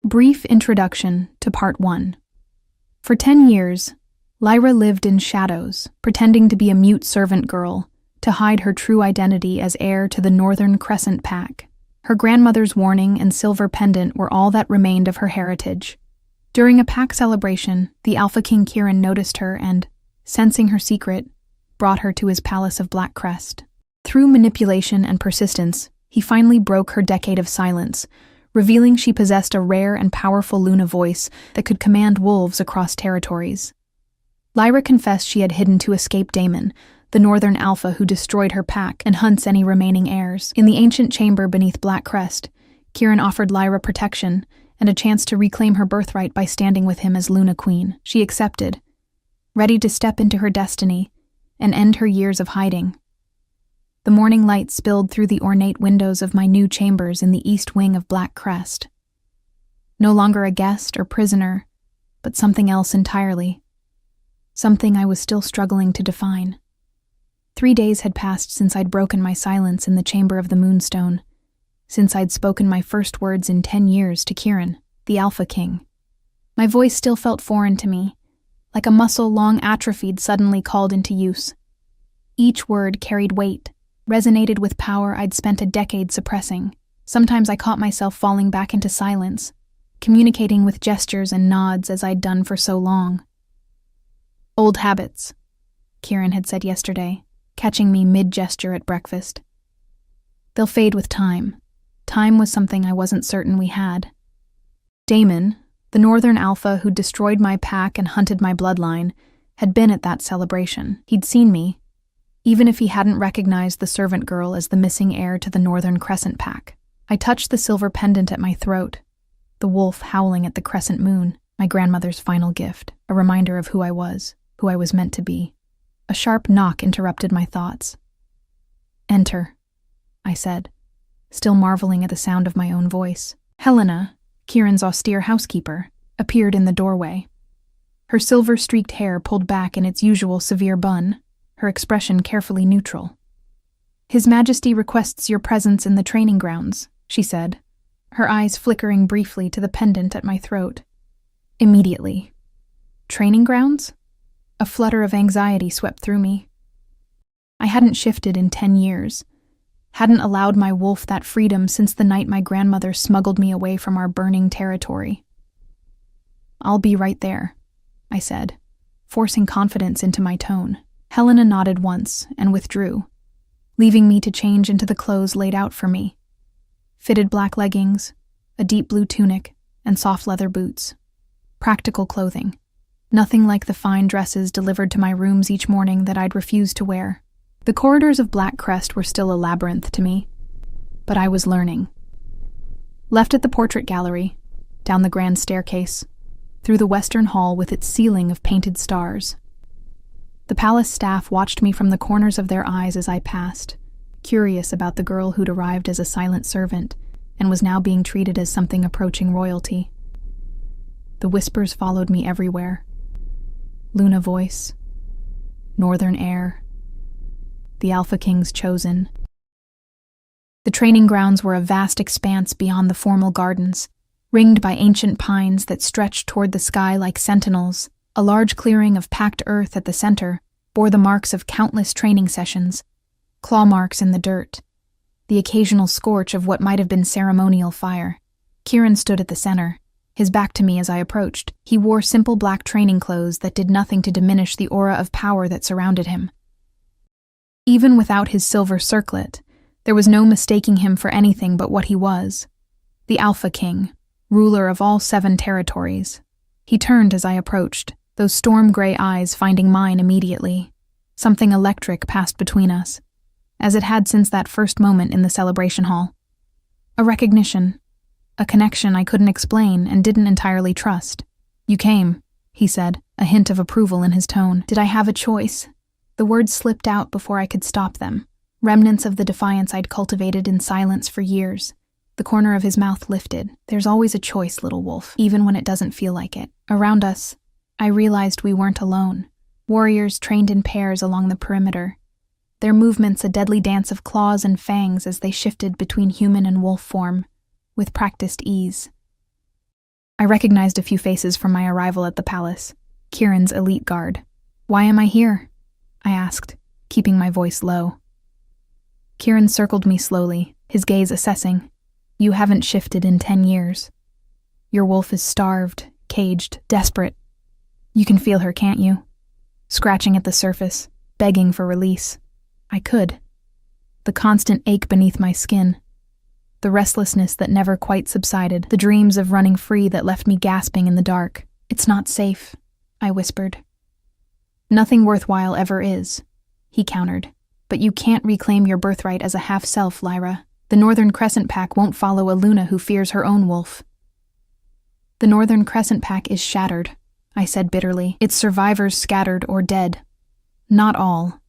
Brief introduction to Part 1. For 10 years, Lyra lived in shadows, pretending to be a mute servant girl, to hide her true identity as heir to the Northern Crescent Pack. Her grandmother's warning and silver pendant were all that remained of her heritage. During a pack celebration, the Alpha King Kieran noticed her and, sensing her secret, brought her to his palace of Black Crest. Through manipulation and persistence, he finally broke her decade of silence, revealing she possessed a rare and powerful Luna voice that could command wolves across territories. Lyra confessed she had hidden to escape Daemon, the Northern Alpha who destroyed her pack and hunts any remaining heirs. In the ancient chamber beneath Black Crest, Kieran offered Lyra protection and a chance to reclaim her birthright by standing with him as Luna Queen. She accepted, ready to step into her destiny and end her years of hiding. The morning light spilled through the ornate windows of my new chambers in the east wing of Black Crest. No longer a guest or prisoner, but something else entirely. Something I was still struggling to define. 3 days had passed since I'd broken my silence in the Chamber of the Moonstone, since I'd spoken my first words in 10 years to Kieran, the Alpha King. My voice still felt foreign to me, like a muscle long atrophied suddenly called into use. Each word carried weight, resonated with power I'd spent a decade suppressing. Sometimes I caught myself falling back into silence, communicating with gestures and nods as I'd done for so long. Old habits, Kieran had said yesterday, catching me mid-gesture at breakfast. They'll fade with time. Time was something I wasn't certain we had. Daemon, the Northern Alpha who destroyed my pack and hunted my bloodline, had been at that celebration. He'd seen me, even if he hadn't recognized the servant girl as the missing heir to the Northern Crescent Pack. I touched the silver pendant at my throat, the wolf howling at the crescent moon, my grandmother's final gift, a reminder of who I was meant to be. A sharp knock interrupted my thoughts. "Enter," I said, still marveling at the sound of my own voice. Helena, Kieran's austere housekeeper, appeared in the doorway. Her silver-streaked hair pulled back in its usual severe bun, her expression carefully neutral. "His Majesty requests your presence in the training grounds," she said, her eyes flickering briefly to the pendant at my throat. Immediately. Training grounds? A flutter of anxiety swept through me. I hadn't shifted in 10 years, hadn't allowed my wolf that freedom since the night my grandmother smuggled me away from our burning territory. "I'll be right there," I said, forcing confidence into my tone. Helena nodded once and withdrew, leaving me to change into the clothes laid out for me. Fitted black leggings, a deep blue tunic, and soft leather boots. Practical clothing. Nothing like the fine dresses delivered to my rooms each morning that I'd refused to wear. The corridors of Black Crest were still a labyrinth to me, but I was learning. Left at the portrait gallery, down the grand staircase, through the western hall with its ceiling of painted stars. The palace staff watched me from the corners of their eyes as I passed, curious about the girl who'd arrived as a silent servant and was now being treated as something approaching royalty. The whispers followed me everywhere. Luna voice, Northern heir, the Alpha King's chosen. The training grounds were a vast expanse beyond the formal gardens, ringed by ancient pines that stretched toward the sky like sentinels. A large clearing of packed earth at the center bore the marks of countless training sessions, claw marks in the dirt, the occasional scorch of what might have been ceremonial fire. Kieran stood at the center, his back to me as I approached. He wore simple black training clothes that did nothing to diminish the aura of power that surrounded him. Even without his silver circlet, there was no mistaking him for anything but what he was. The Alpha King, ruler of all 7 territories. He turned as I approached, those storm-gray eyes finding mine immediately. Something electric passed between us, as it had since that first moment in the celebration hall. A recognition, a connection I couldn't explain and didn't entirely trust. "You came," he said, a hint of approval in his tone. Did I have a choice? The words slipped out before I could stop them, remnants of the defiance I'd cultivated in silence for years. The corner of his mouth lifted. "There's always a choice, little wolf, even when it doesn't feel like it." Around us, I realized we weren't alone. Warriors trained in pairs along the perimeter, their movements a deadly dance of claws and fangs as they shifted between human and wolf form, with practiced ease. I recognized a few faces from my arrival at the palace. Kieran's elite guard. "Why am I here?" I asked, keeping my voice low. Kieran circled me slowly, his gaze assessing. "You haven't shifted in 10 years. Your wolf is starved, caged, desperate. You can feel her, can't you? Scratching at the surface, begging for release." I could. The constant ache beneath my skin, the restlessness that never quite subsided, the dreams of running free that left me gasping in the dark. "It's not safe," I whispered. "Nothing worthwhile ever is," he countered. "But you can't reclaim your birthright as a half-self, Lyra. The Northern Crescent Pack won't follow a Luna who fears her own wolf." "The Northern Crescent Pack is shattered," I said bitterly. "Its survivors scattered or dead. Not all."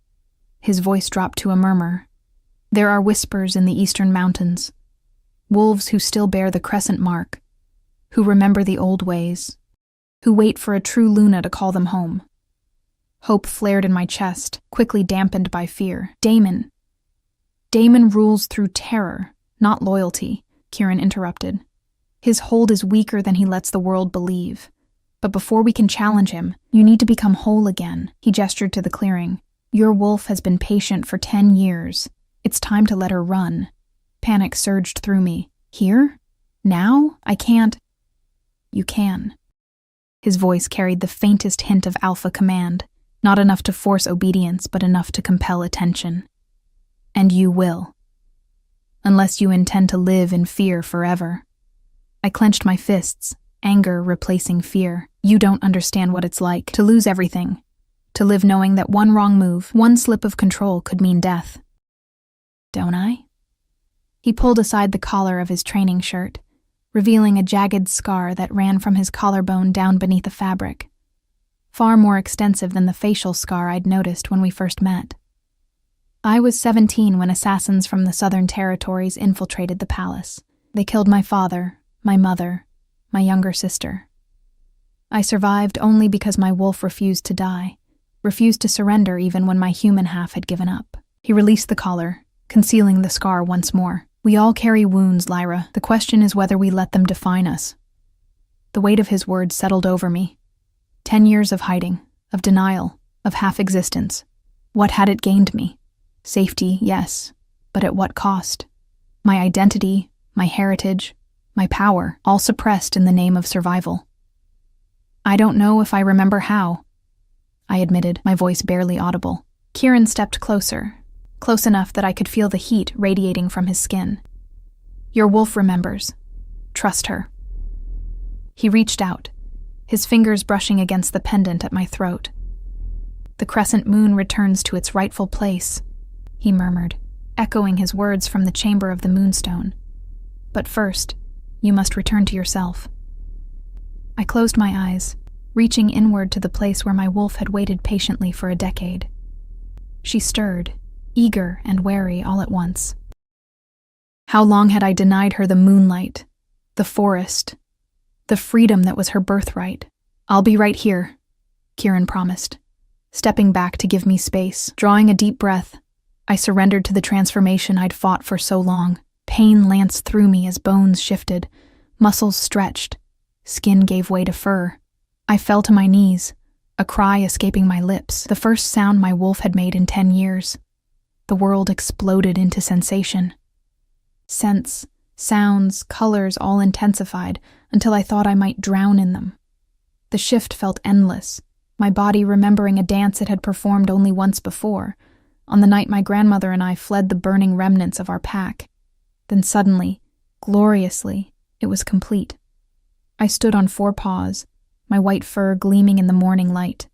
His voice dropped to a murmur. "There are whispers in the eastern mountains. Wolves who still bear the crescent mark, who remember the old ways, who wait for a true Luna to call them home." Hope flared in my chest, quickly dampened by fear. Damon rules through terror, not loyalty," Kieran interrupted. "His hold is weaker than he lets the world believe. But before we can challenge him, you need to become whole again." He gestured to the clearing. "Your wolf has been patient for 10 years. It's time to let her run." Panic surged through me. "Here? Now? I can't." "You can." His voice carried the faintest hint of alpha command, not enough to force obedience, but enough to compel attention. "And you will. Unless you intend to live in fear forever." I clenched my fists, anger replacing fear. "You don't understand what it's like to lose everything, to live knowing that one wrong move, one slip of control could mean death." "Don't I?" He pulled aside the collar of his training shirt, revealing a jagged scar that ran from his collarbone down beneath the fabric, far more extensive than the facial scar I'd noticed when we first met. "I was 17 when assassins from the Southern Territories infiltrated the palace. They killed my father, my mother, my younger sister. I survived only because my wolf refused to die, refused to surrender even when my human half had given up." He released the collar, concealing the scar once more. "We all carry wounds, Lyra. The question is whether we let them define us." The weight of his words settled over me. 10 years of hiding, of denial, of half-existence. What had it gained me? Safety, yes, but at what cost? My identity, my heritage, my power, all suppressed in the name of survival. "I don't know if I remember how," I admitted, my voice barely audible. Kieran stepped closer, close enough that I could feel the heat radiating from his skin. "Your wolf remembers. Trust her." He reached out, his fingers brushing against the pendant at my throat. "The crescent moon returns to its rightful place," he murmured, echoing his words from the chamber of the moonstone. "But first, you must return to yourself." I closed my eyes, reaching inward to the place where my wolf had waited patiently for a decade. She stirred, eager and wary all at once. How long had I denied her the moonlight, the forest, the freedom that was her birthright? "I'll be right here," Kieran promised, stepping back to give me space. Drawing a deep breath, I surrendered to the transformation I'd fought for so long. Pain lanced through me as bones shifted, muscles stretched, skin gave way to fur. I fell to my knees, a cry escaping my lips, the first sound my wolf had made in 10 years. The world exploded into sensation. Scents, sounds, colors all intensified until I thought I might drown in them. The shift felt endless, my body remembering a dance it had performed only once before, on the night my grandmother and I fled the burning remnants of our pack. Then suddenly, gloriously, it was complete. I stood on 4 paws, my white fur gleaming in the morning light.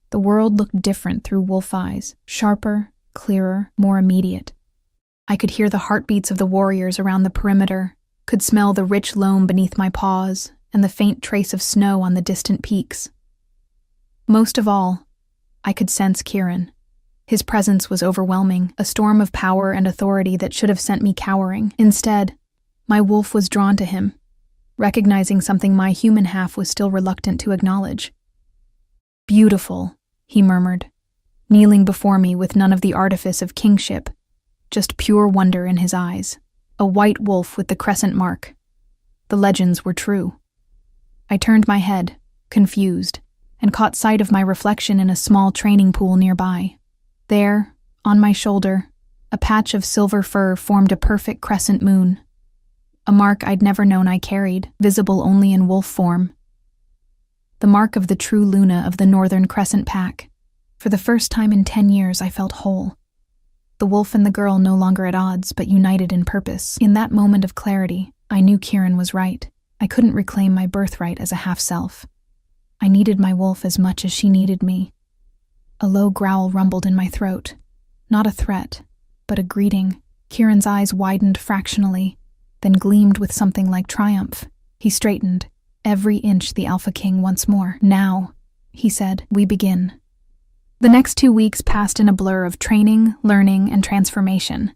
The world looked different through wolf eyes, sharper, clearer, more immediate. I could hear the heartbeats of the warriors around the perimeter, could smell the rich loam beneath my paws, and the faint trace of snow on the distant peaks. Most of all, I could sense Kieran. His presence was overwhelming, a storm of power and authority that should have sent me cowering. Instead, my wolf was drawn to him, recognizing something my human half was still reluctant to acknowledge. "Beautiful," he murmured, kneeling before me with none of the artifice of kingship, just pure wonder in his eyes. A white wolf with the crescent mark. The legends were true. I turned my head, confused, and caught sight of my reflection in a small training pool nearby. There, on my shoulder, a patch of silver fur formed a perfect crescent moon, a mark I'd never known I carried, visible only in wolf form. The mark of the true Luna of the Northern Crescent Pack. For the first time in 10 years, I felt whole. The wolf and the girl no longer at odds, but united in purpose. In that moment of clarity, I knew Kieran was right. I couldn't reclaim my birthright as a half-self. I needed my wolf as much as she needed me. A low growl rumbled in my throat. Not a threat, but a greeting. Kieran's eyes widened fractionally, then gleamed with something like triumph. He straightened, every inch the Alpha King once more. "Now," he said, "we begin." The next 2 weeks passed in a blur of training, learning, and transformation.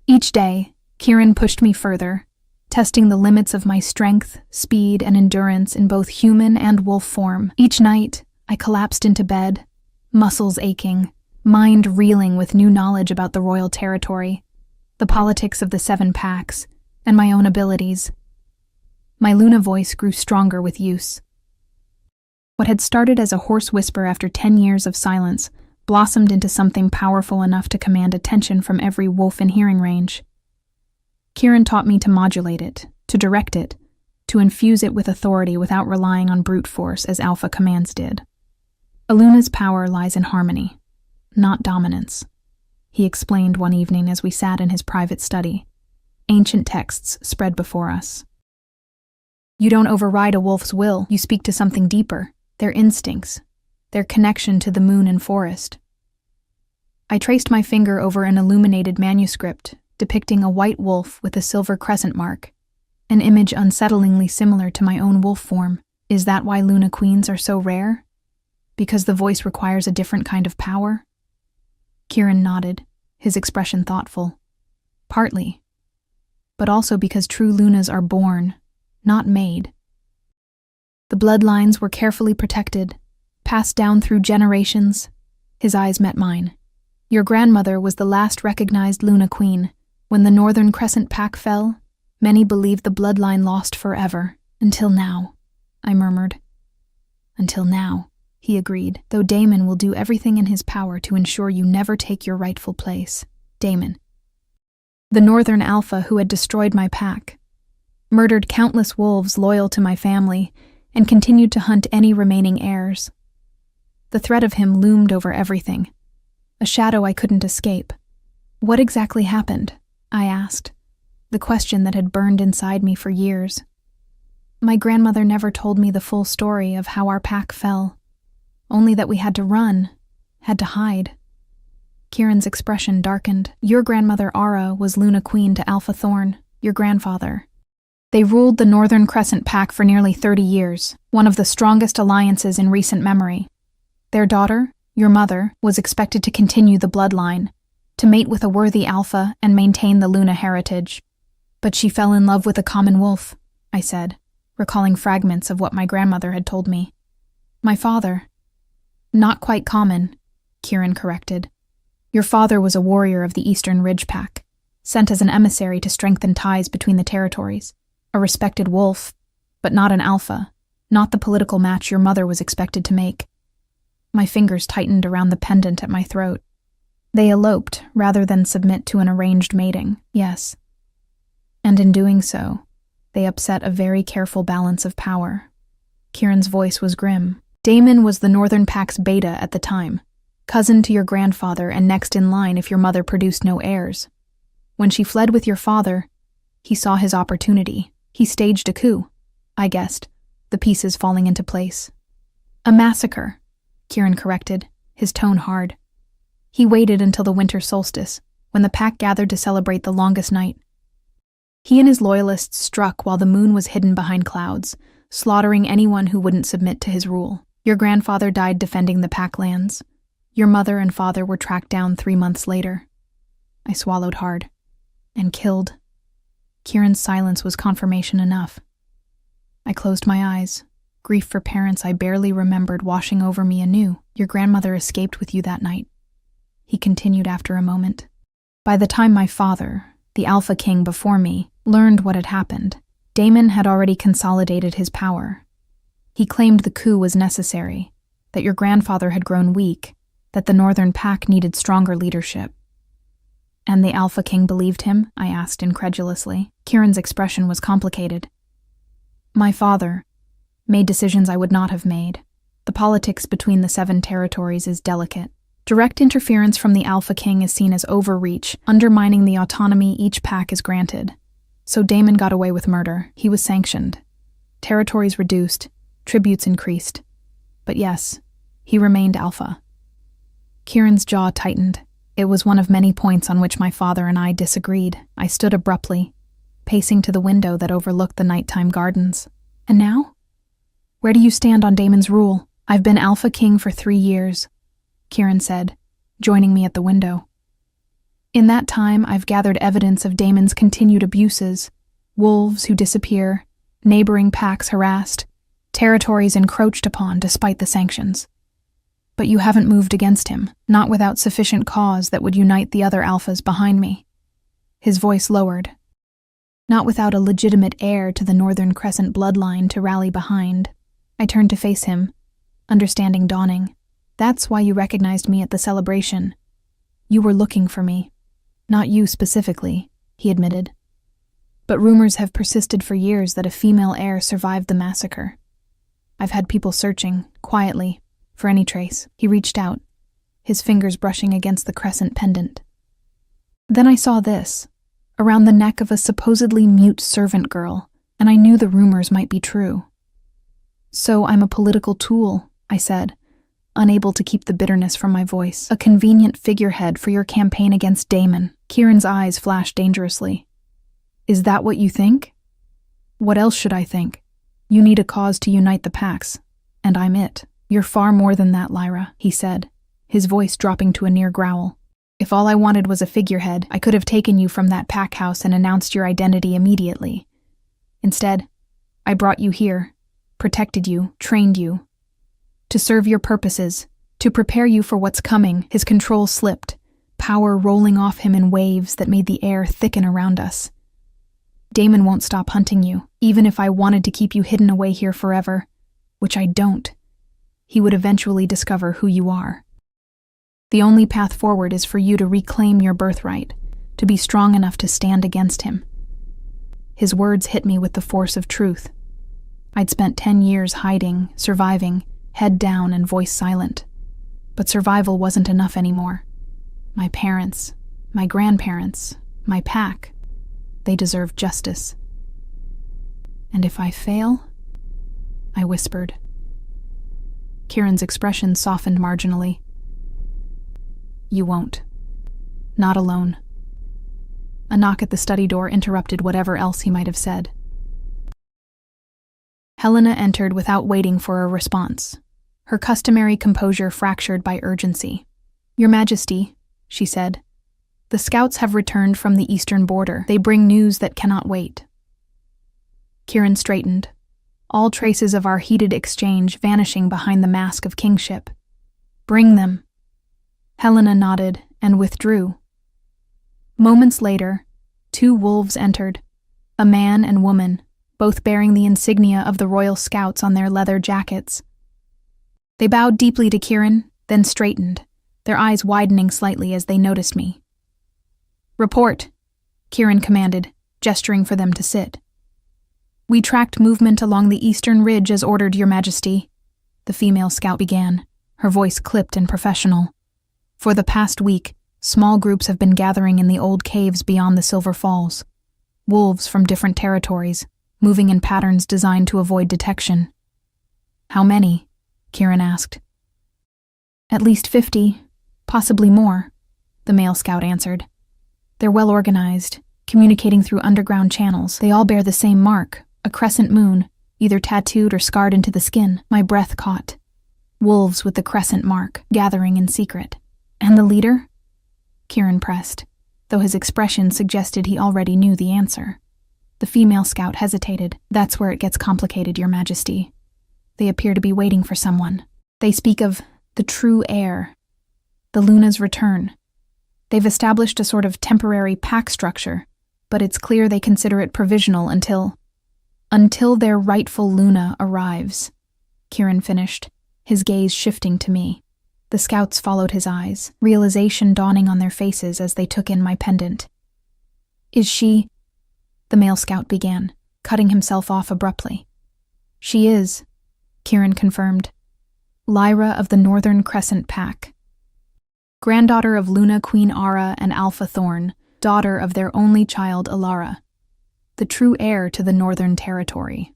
Each day, Kieran pushed me further, testing the limits of my strength, speed, and endurance in both human and wolf form. Each night, I collapsed into bed, muscles aching, mind reeling with new knowledge about the royal territory, the politics of the 7 packs, and my own abilities. My Luna voice grew stronger with use. What had started as a hoarse whisper after 10 years of silence blossomed into something powerful enough to command attention from every wolf in hearing range. Kieran taught me to modulate it, to direct it, to infuse it with authority without relying on brute force as Alpha commands did. A Luna's power lies in harmony, not dominance, he explained one evening as we sat in his private study, ancient texts spread before us. You don't override a wolf's will, you speak to something deeper, their instincts, their connection to the moon and forest. I traced my finger over an illuminated manuscript depicting a white wolf with a silver crescent mark, an image unsettlingly similar to my own wolf form. Is that why Luna Queens are so rare? Because the voice requires a different kind of power? Kieran nodded, his expression thoughtful. Partly, but also because true Lunas are born, not made. The bloodlines were carefully protected, passed down through generations. His eyes met mine. Your grandmother was the last recognized Luna Queen. When the Northern Crescent Pack fell, many believed the bloodline lost forever. Until now, I murmured. Until now, he agreed, though Damon will do everything in his power to ensure you never take your rightful place. Damon. The Northern Alpha who had destroyed my pack, murdered countless wolves loyal to my family, and continued to hunt any remaining heirs. The threat of him loomed over everything, a shadow I couldn't escape. What exactly happened? I asked, the question that had burned inside me for years. My grandmother never told me the full story of how our pack fell, only that we had to run, had to hide. Kieran's expression darkened. Your grandmother Ara was Luna Queen to Alpha Thorn, your grandfather. They ruled the Northern Crescent Pack for nearly 30 years, one of the strongest alliances in recent memory. Their daughter, your mother, was expected to continue the bloodline, to mate with a worthy Alpha and maintain the Luna heritage. But she fell in love with a common wolf, I said, recalling fragments of what my grandmother had told me. My father. Not quite common, Kieran corrected. Your father was a warrior of the Eastern Ridge Pack, sent as an emissary to strengthen ties between the territories. A respected wolf, but not an alpha, not the political match your mother was expected to make. My fingers tightened around the pendant at my throat. They eloped rather than submit to an arranged mating, yes. And in doing so, they upset a very careful balance of power. Kieran's voice was grim. Damon was the Northern Pack's beta at the time, cousin to your grandfather and next in line if your mother produced no heirs. When she fled with your father, he saw his opportunity. He staged a coup, I guessed, the pieces falling into place. A massacre, Kieran corrected, his tone hard. He waited until the winter solstice, when the pack gathered to celebrate the longest night. He and his loyalists struck while the moon was hidden behind clouds, slaughtering anyone who wouldn't submit to his rule. Your grandfather died defending the pack lands. Your mother and father were tracked down 3 months later. I swallowed hard. And killed. Kieran's silence was confirmation enough. I closed my eyes. Grief for parents I barely remembered washing over me anew. Your grandmother escaped with you that night, he continued after a moment. By the time my father, the Alpha King before me, learned what had happened, Damon had already consolidated his power. He claimed the coup was necessary, that your grandfather had grown weak, that the Northern Pack needed stronger leadership. And the Alpha King believed him? I asked incredulously. Kieran's expression was complicated. My father made decisions I would not have made. The politics between the 7 territories is delicate. Direct interference from the Alpha King is seen as overreach, undermining the autonomy each pack is granted. So Damon got away with murder. He was sanctioned. Territories reduced, tributes increased. But yes, he remained Alpha. Kieran's jaw tightened. It was one of many points on which my father and I disagreed. I stood abruptly, pacing to the window that overlooked the nighttime gardens. And now? Where do you stand on Damon's rule? I've been Alpha King for 3 years, Kieran said, joining me at the window. In that time, I've gathered evidence of Damon's continued abuses. Wolves who disappear, neighboring packs harassed, territories encroached upon despite the sanctions. But you haven't moved against him, not without sufficient cause that would unite the other alphas behind me. His voice lowered. Not without a legitimate heir to the Northern Crescent bloodline to rally behind. I turned to face him, understanding dawning. That's why you recognized me at the celebration. You were looking for me. Not you specifically, he admitted. But rumors have persisted for years that a female heir survived the massacre. I've had people searching, quietly, for any trace. He reached out, his fingers brushing against the crescent pendant. Then I saw this, around the neck of a supposedly mute servant girl, and I knew the rumors might be true. So I'm a political tool, I said, unable to keep the bitterness from my voice. A convenient figurehead for your campaign against Damon. Kieran's eyes flashed dangerously. Is that what you think? What else should I think? You need a cause to unite the packs, and I'm it. You're far more than that, Lyra, he said, his voice dropping to a near growl. If all I wanted was a figurehead, I could have taken you from that pack house and announced your identity immediately. Instead, I brought you here, protected you, trained you. To serve your purposes, to prepare you for what's coming. His control slipped, power rolling off him in waves that made the air thicken around us. Damon won't stop hunting you, even if I wanted to keep you hidden away here forever, which I don't. He would eventually discover who you are. The only path forward is for you to reclaim your birthright, to be strong enough to stand against him. His words hit me with the force of truth. I'd spent 10 years hiding, surviving, head down and voice silent. But survival wasn't enough anymore. My parents, my grandparents, my pack, they deserve justice. And if I fail? I whispered. Kieran's expression softened marginally. You won't. Not alone. A knock at the study door interrupted whatever else he might have said. Helena entered without waiting for a response, her customary composure fractured by urgency. Your Majesty, she said, the scouts have returned from the eastern border. They bring news that cannot wait. Kieran straightened, all traces of our heated exchange vanishing behind the mask of kingship. Bring them. Helena nodded and withdrew. Moments later, 2 wolves entered, a man and woman, both bearing the insignia of the Royal Scouts on their leather jackets. They bowed deeply to Kieran, then straightened, their eyes widening slightly as they noticed me. Report, Kieran commanded, gesturing for them to sit. We tracked movement along the eastern ridge as ordered, Your Majesty, the female scout began, her voice clipped and professional. For the past week, small groups have been gathering in the old caves beyond the Silver Falls. Wolves from different territories, moving in patterns designed to avoid detection. How many? Kieran asked. At least 50, possibly more, the male scout answered. They're well organized, communicating through underground channels. They all bear the same mark, a crescent moon, either tattooed or scarred into the skin. My breath caught. Wolves with the crescent mark, gathering in secret. And the leader? Kieran pressed, though his expression suggested he already knew the answer. The female scout hesitated. That's where it gets complicated, Your Majesty. They appear to be waiting for someone. They speak of the true heir, the Luna's return. They've established a sort of temporary pack structure, but it's clear they consider it provisional until their rightful Luna arrives. Kieran finished, his gaze shifting to me. The scouts followed his eyes, realization dawning on their faces as they took in my pendant. Is she... The male scout began, cutting himself off abruptly. She is, Kieran confirmed. Lyra of the Northern Crescent Pack. Granddaughter of Luna Queen Ara and Alpha Thorn, daughter of their only child Alara. The true heir to the Northern Territory.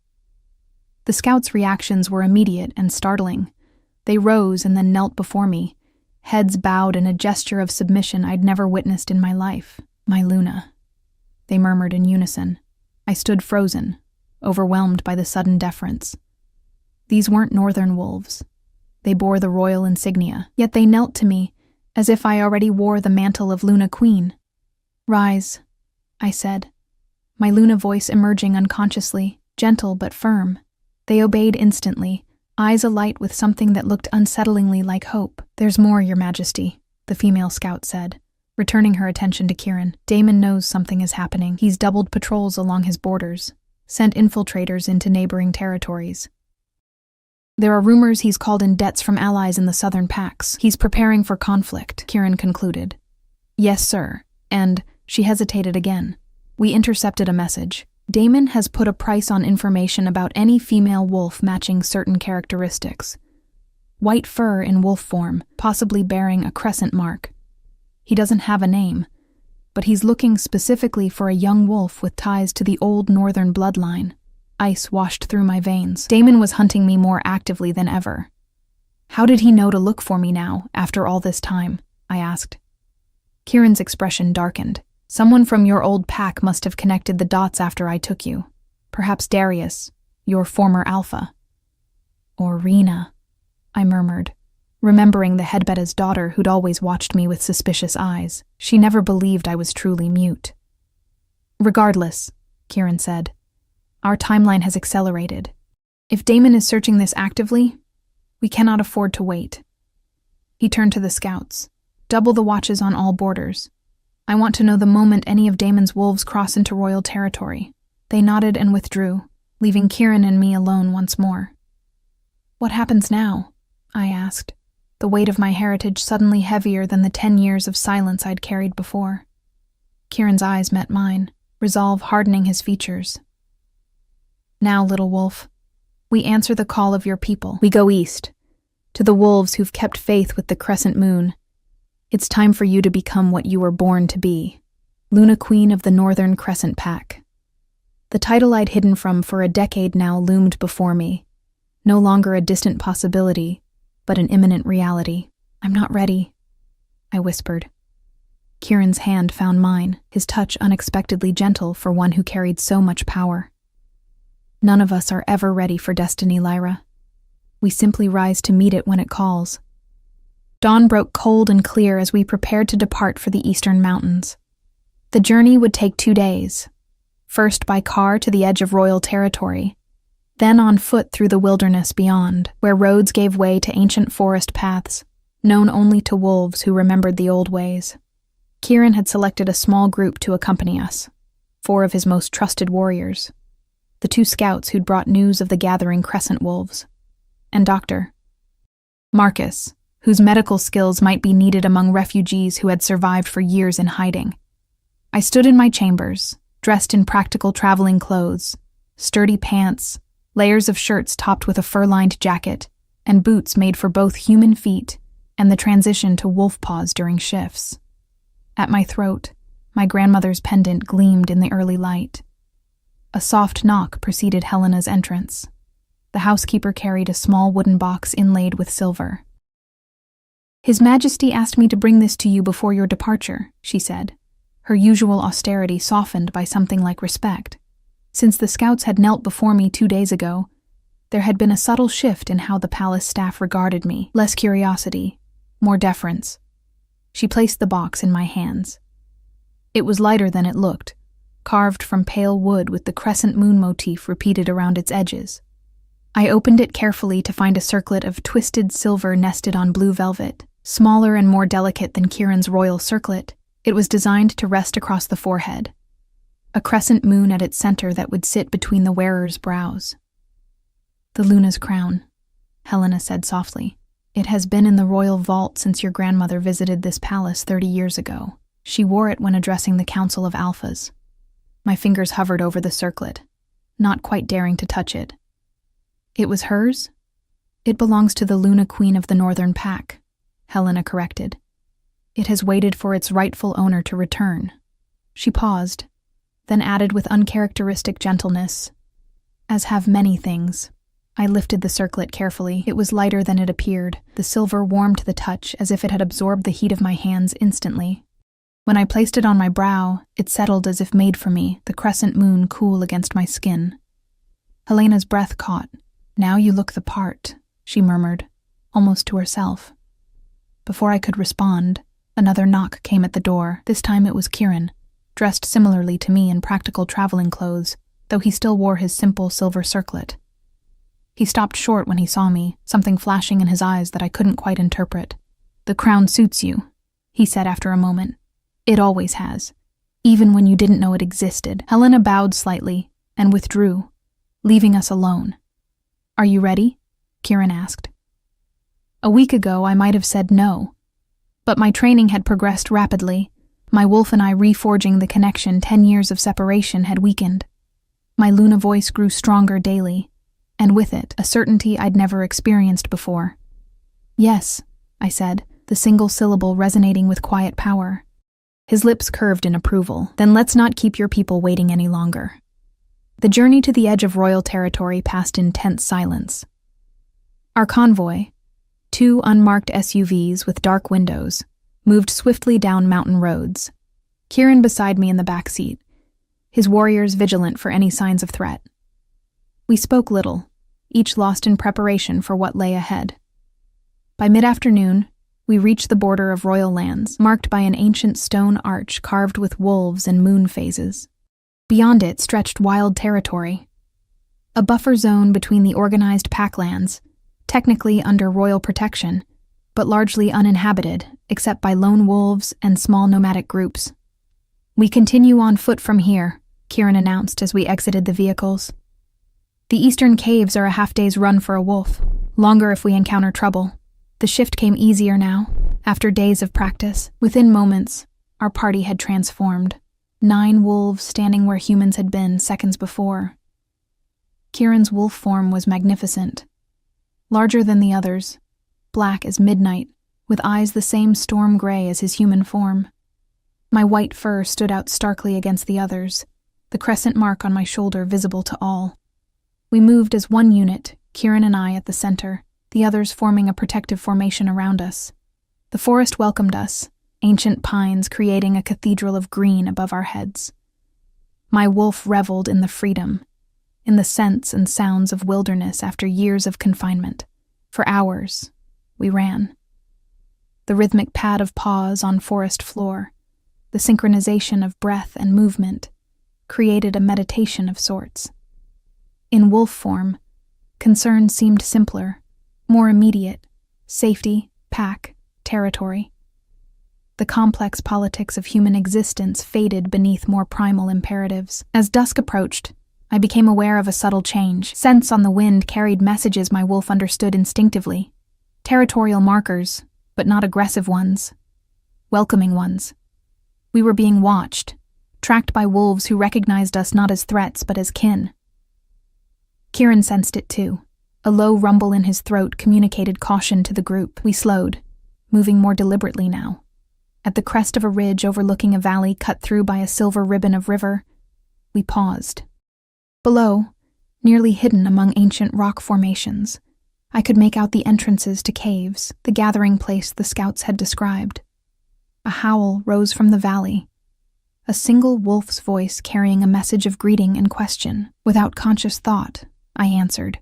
The scouts' reactions were immediate and startling. They rose and then knelt before me, heads bowed in a gesture of submission I'd never witnessed in my life. My Luna. They murmured in unison. I stood frozen, overwhelmed by the sudden deference. These weren't northern wolves. They bore the royal insignia, yet they knelt to me, as if I already wore the mantle of Luna Queen. Rise, I said, my Luna voice emerging unconsciously, gentle but firm. They obeyed instantly, eyes alight with something that looked unsettlingly like hope. There's more, Your Majesty, the female scout said, returning her attention to Kieran. Damon knows something is happening. He's doubled patrols along his borders, sent infiltrators into neighboring territories. There are rumors he's called in debts from allies in the southern packs. He's preparing for conflict, Kieran concluded. Yes, sir. And, she hesitated again. We intercepted a message. Damon has put a price on information about any female wolf matching certain characteristics. White fur in wolf form, possibly bearing a crescent mark. He doesn't have a name, but he's looking specifically for a young wolf with ties to the old northern bloodline. Ice washed through my veins. Damon was hunting me more actively than ever. How did he know to look for me now, after all this time? I asked. Kieran's expression darkened. Someone from your old pack must have connected the dots after I took you. Perhaps Darius, your former alpha. Or Rena, I murmured, remembering the Hedbetta's daughter who'd always watched me with suspicious eyes. She never believed I was truly mute. Regardless, Kieran said, our timeline has accelerated. If Damon is searching this actively, we cannot afford to wait. He turned to the scouts. Double the watches on all borders. I want to know the moment any of Damon's wolves cross into royal territory. They nodded and withdrew, leaving Kieran and me alone once more. What happens now? I asked, the weight of my heritage suddenly heavier than the 10 years of silence I'd carried before. Kieran's eyes met mine, resolve hardening his features. Now, little wolf, we answer the call of your people. We go east, to the wolves who've kept faith with the crescent moon. It's time for you to become what you were born to be, Luna Queen of the Northern Crescent Pack. The title I'd hidden from for a decade now loomed before me, no longer a distant possibility, but an imminent reality. I'm not ready, I whispered. Kieran's hand found mine, his touch unexpectedly gentle for one who carried so much power. None of us are ever ready for destiny, Lyra. We simply rise to meet it when it calls. Dawn broke cold and clear as we prepared to depart for the eastern mountains. The journey would take 2 days, first by car to the edge of royal territory, then on foot through the wilderness beyond, where roads gave way to ancient forest paths, known only to wolves who remembered the old ways. Kieran had selected a small group to accompany us, 4 of his most trusted warriors, the 2 scouts who'd brought news of the gathering crescent wolves, and Dr. Marcus, whose medical skills might be needed among refugees who had survived for years in hiding. I stood in my chambers, dressed in practical traveling clothes, sturdy pants, layers of shirts topped with a fur-lined jacket, and boots made for both human feet and the transition to wolf paws during shifts. At my throat, my grandmother's pendant gleamed in the early light. A soft knock preceded Helena's entrance. The housekeeper carried a small wooden box inlaid with silver. His Majesty asked me to bring this to you before your departure, she said, her usual austerity softened by something like respect. Since the scouts had knelt before me 2 days ago, there had been a subtle shift in how the palace staff regarded me. Less curiosity, more deference. She placed the box in my hands. It was lighter than it looked, carved from pale wood with the crescent moon motif repeated around its edges. I opened it carefully to find a circlet of twisted silver nested on blue velvet. Smaller and more delicate than Kieran's royal circlet, it was designed to rest across the forehead. A crescent moon at its center that would sit between the wearer's brows. The Luna's crown, Helena said softly. "It has been in the royal vault since your grandmother visited this palace 30 years ago. She wore it when addressing the Council of Alphas." My fingers hovered over the circlet, not quite daring to touch it. "It was hers?" "It belongs to the Luna Queen of the Northern Pack," Helena corrected. "It has waited for its rightful owner to return." She paused, then added with uncharacteristic gentleness, "As have many things." I lifted the circlet carefully. It was lighter than it appeared, the silver warm to the touch as if it had absorbed the heat of my hands instantly. When I placed it on my brow, it settled as if made for me, the crescent moon cool against my skin. Helena's breath caught. "Now you look the part," she murmured, almost to herself. Before I could respond, another knock came at the door. This time it was Kieran, dressed similarly to me in practical traveling clothes, though he still wore his simple silver circlet. He stopped short when he saw me, something flashing in his eyes that I couldn't quite interpret. "The crown suits you," he said after a moment. "It always has, even when you didn't know it existed." Helena bowed slightly and withdrew, leaving us alone. "Are you ready?" Kieran asked. A week ago I might have said no, but my training had progressed rapidly. My wolf and I reforging the connection 10 years of separation had weakened. My Luna voice grew stronger daily, and with it, a certainty I'd never experienced before. "Yes," I said, the single syllable resonating with quiet power. His lips curved in approval. "Then let's not keep your people waiting any longer." The journey to the edge of royal territory passed in tense silence. Our convoy, 2 unmarked SUVs with dark windows, moved swiftly down mountain roads. Kieran beside me in the back seat, his warriors vigilant for any signs of threat. We spoke little, each lost in preparation for what lay ahead. By mid-afternoon, we reached the border of royal lands, marked by an ancient stone arch carved with wolves and moon phases. Beyond it stretched wild territory, a buffer zone between the organized packlands, technically under royal protection, but largely uninhabited except by lone wolves and small nomadic groups. "We continue on foot from here," Kieran announced as we exited the vehicles. "The eastern caves are a half-day's run for a wolf, longer if we encounter trouble." The shift came easier now, after days of practice. Within moments, our party had transformed. 9 wolves standing where humans had been seconds before. Kieran's wolf form was magnificent. Larger than the others, black as midnight, with eyes the same storm gray as his human form. My white fur stood out starkly against the others, the crescent mark on my shoulder visible to all. We moved as one unit, Kieran and I at the center, the others forming a protective formation around us. The forest welcomed us, ancient pines creating a cathedral of green above our heads. My wolf reveled in the freedom, in the scents and sounds of wilderness after years of confinement. For hours, we ran. The rhythmic pad of paws on forest floor, the synchronization of breath and movement, created a meditation of sorts. In wolf form, concern seemed simpler, more immediate: safety, pack, territory. The complex politics of human existence faded beneath more primal imperatives. As dusk approached, I became aware of a subtle change. Scents on the wind carried messages my wolf understood instinctively. Territorial markers, but not aggressive ones. Welcoming ones. We were being watched, tracked by wolves who recognized us not as threats but as kin. Kieran sensed it too. A low rumble in his throat communicated caution to the group. We slowed, moving more deliberately now. At the crest of a ridge overlooking a valley cut through by a silver ribbon of river, we paused. Below, nearly hidden among ancient rock formations, I could make out the entrances to caves, the gathering place the scouts had described. A howl rose from the valley, a single wolf's voice carrying a message of greeting and question. Without conscious thought, I answered,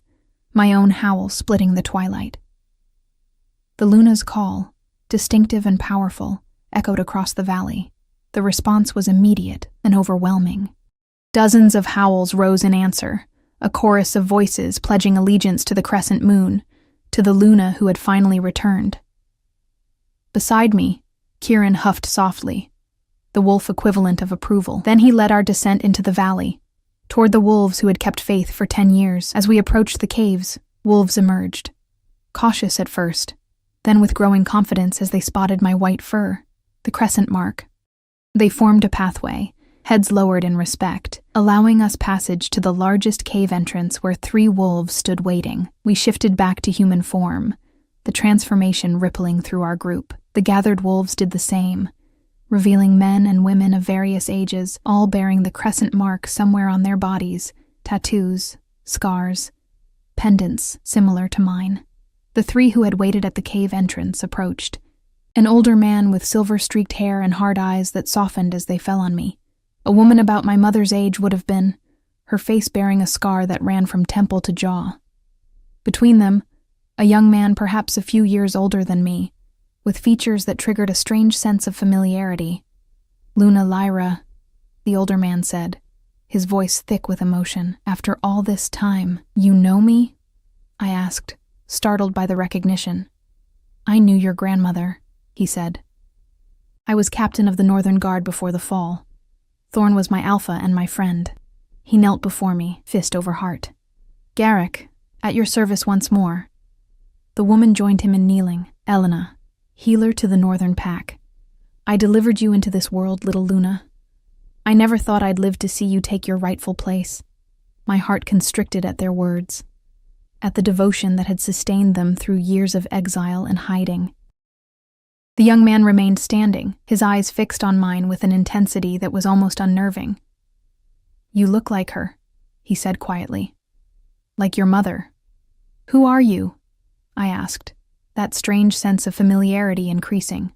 my own howl splitting the twilight. The Luna's call, distinctive and powerful, echoed across the valley. The response was immediate and overwhelming. Dozens of howls rose in answer, a chorus of voices pledging allegiance to the crescent moon, to the Luna who had finally returned. Beside me, Kieran huffed softly, the wolf equivalent of approval. Then he led our descent into the valley, toward the wolves who had kept faith for 10 years. As we approached the caves, wolves emerged. cautious at first, then with growing confidence as they spotted my white fur, the crescent mark. They formed a pathway, heads lowered in respect, allowing us passage to the largest cave entrance where 3 wolves stood waiting. We shifted back to human form, the transformation rippling through our group. The gathered wolves did the same, revealing men and women of various ages, all bearing the crescent mark somewhere on their bodies, tattoos, scars, pendants similar to mine. The 3 who had waited at the cave entrance approached. An older man with silver-streaked hair and hard eyes that softened as they fell on me. A woman about my mother's age would have been, her face bearing a scar that ran from temple to jaw. Between them, a young man perhaps a few years older than me, with features that triggered a strange sense of familiarity. "Luna Lyra," the older man said, his voice thick with emotion. "After all this time, you know me?" I asked, startled by the recognition. "I knew your grandmother," he said. "I was captain of the Northern Guard before the fall. Thorn was my alpha and my friend." He knelt before me, fist over heart. "Garrick, at your service once more." The woman joined him in kneeling. "Elena, healer to the Northern Pack. I delivered you into this world, little Luna. I never thought I'd live to see you take your rightful place." My heart constricted at their words, at the devotion that had sustained them through years of exile and hiding. The young man remained standing, his eyes fixed on mine with an intensity that was almost unnerving. "You look like her," he said quietly. "Like your mother." "Who are you?" I asked, that strange sense of familiarity increasing.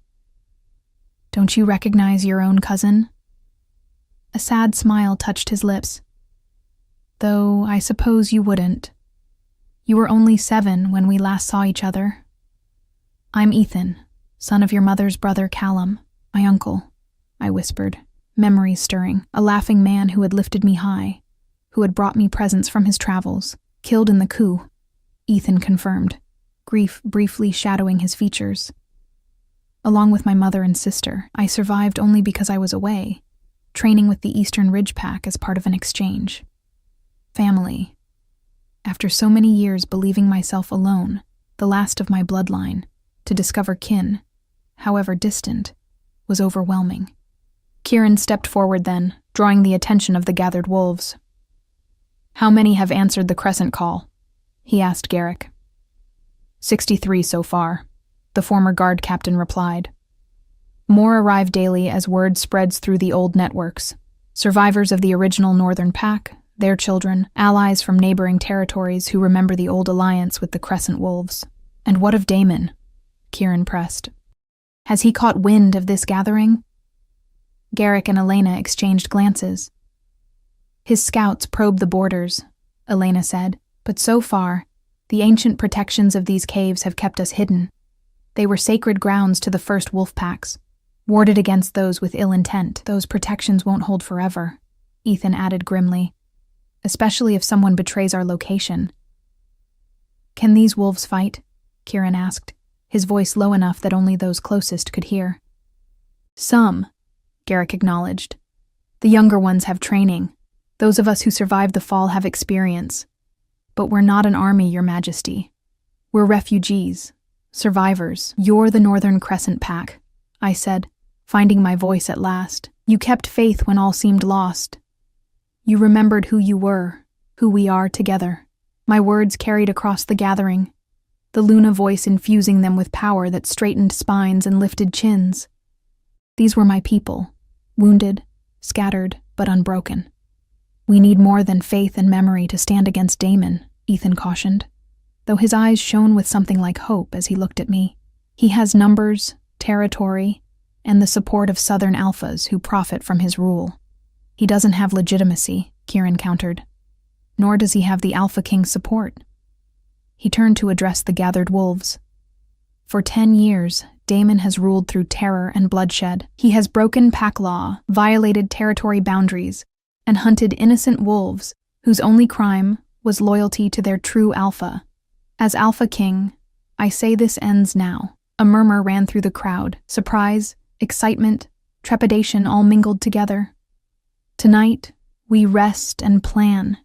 "Don't you recognize your own cousin?" A sad smile touched his lips. "Though I suppose you wouldn't. You were only 7 when we last saw each other. I'm Ethan, son of your mother's brother Callum, my uncle," I whispered, memories stirring. "A laughing man who had lifted me high, who had brought me presents from his travels, killed in the coup," Ethan confirmed, grief briefly shadowing his features. "Along with my mother and sister, I survived only because I was away, training with the Eastern Ridge Pack as part of an exchange. Family. After so many years believing myself alone, the last of my bloodline, to discover kin, however distant, was overwhelming." Kieran stepped forward then, drawing the attention of the gathered wolves. "How many have answered the crescent call?" he asked Garrick. 63 so far," the former guard captain replied. "More arrive daily as word spreads through the old networks. Survivors of the original Northern Pack, their children, allies from neighboring territories who remember the old alliance with the Crescent Wolves." "And what of Damon?" Kieran pressed. "Has he caught wind of this gathering?" Garrick and Elena exchanged glances. "His scouts probe the borders," Elena said, "but so far, the ancient protections of these caves have kept us hidden. They were sacred grounds to the first wolf packs, warded against those with ill intent. Those protections won't hold forever," Ethan added grimly, "especially if someone betrays our location." "Can these wolves fight?" Kieran asked, his voice low enough that only those closest could hear. "Some," Garrick acknowledged. "The younger ones have training. Those of us who survived the fall have experience. But we're not an army, Your Majesty. We're refugees, survivors. You're the Northern Crescent Pack," I said, finding my voice at last. "You kept faith when all seemed lost. You remembered who you were, who we are together." My words carried across the gathering, the Luna voice infusing them with power that straightened spines and lifted chins. These were my people, wounded, scattered, but unbroken. "We need more than faith and memory to stand against Damon," Ethan cautioned, though his eyes shone with something like hope as he looked at me. "He has numbers, territory, and the support of Southern alphas who profit from his rule. He doesn't have legitimacy," Kieran countered. "Nor does he have the Alpha King's support." He turned to address the gathered wolves. "For 10 years, Damon has ruled through terror and bloodshed. He has broken pack law, violated territory boundaries, and hunted innocent wolves whose only crime was loyalty to their true alpha. As Alpha King, I say this ends now." A murmur ran through the crowd, surprise, excitement, trepidation all mingled together. "Tonight, we rest and plan,"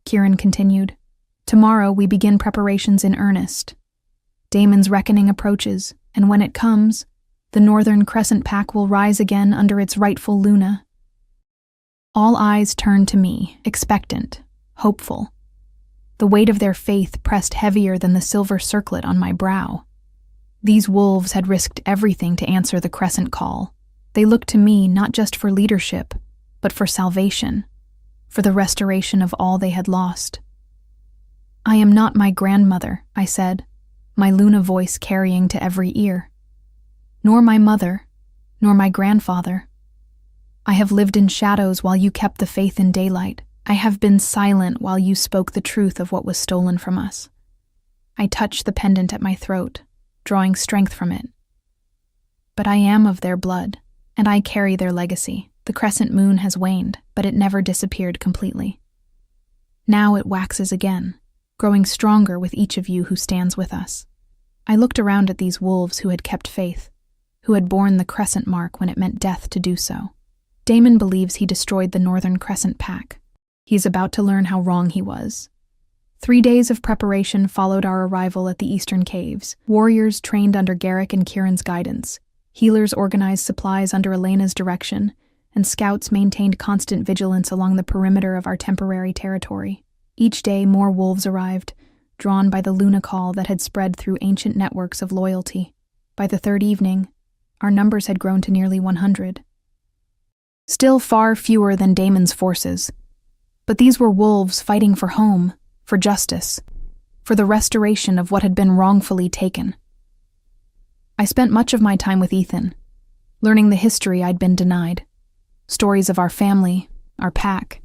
Kieran continued. "Tomorrow we begin preparations in earnest. Damon's reckoning approaches, and when it comes, the Northern Crescent Pack will rise again under its rightful Luna. All eyes turned to me, expectant, hopeful. The weight of their faith pressed heavier than the silver circlet on my brow. These wolves had risked everything to answer the Crescent call. They looked to me not just for leadership, but for salvation, for the restoration of all they had lost. "I am not my grandmother," I said, my Luna voice carrying to every ear. "Nor my mother, nor my grandfather. I have lived in shadows while you kept the faith in daylight. I have been silent while you spoke the truth of what was stolen from us." I touched the pendant at my throat, drawing strength from it. "But I am of their blood, and I carry their legacy. The crescent moon has waned, but it never disappeared completely. Now it waxes again, growing stronger with each of you who stands with us." I looked around at these wolves who had kept faith, who had borne the crescent mark when it meant death to do so. Damon believes he destroyed the Northern Crescent Pack. He's about to learn how wrong he was. 3 days of preparation followed our arrival at the Eastern Caves. Warriors trained under Garrick and Kieran's guidance. Healers organized supplies under Elena's direction, and scouts maintained constant vigilance along the perimeter of our temporary territory. Each day more wolves arrived, drawn by the Luna call that had spread through ancient networks of loyalty. By the third evening, our numbers had grown to nearly 100. Still far fewer than Damon's forces. But these were wolves fighting for home, for justice, for the restoration of what had been wrongfully taken. I spent much of my time with Ethan, learning the history I'd been denied. Stories of our family, our pack,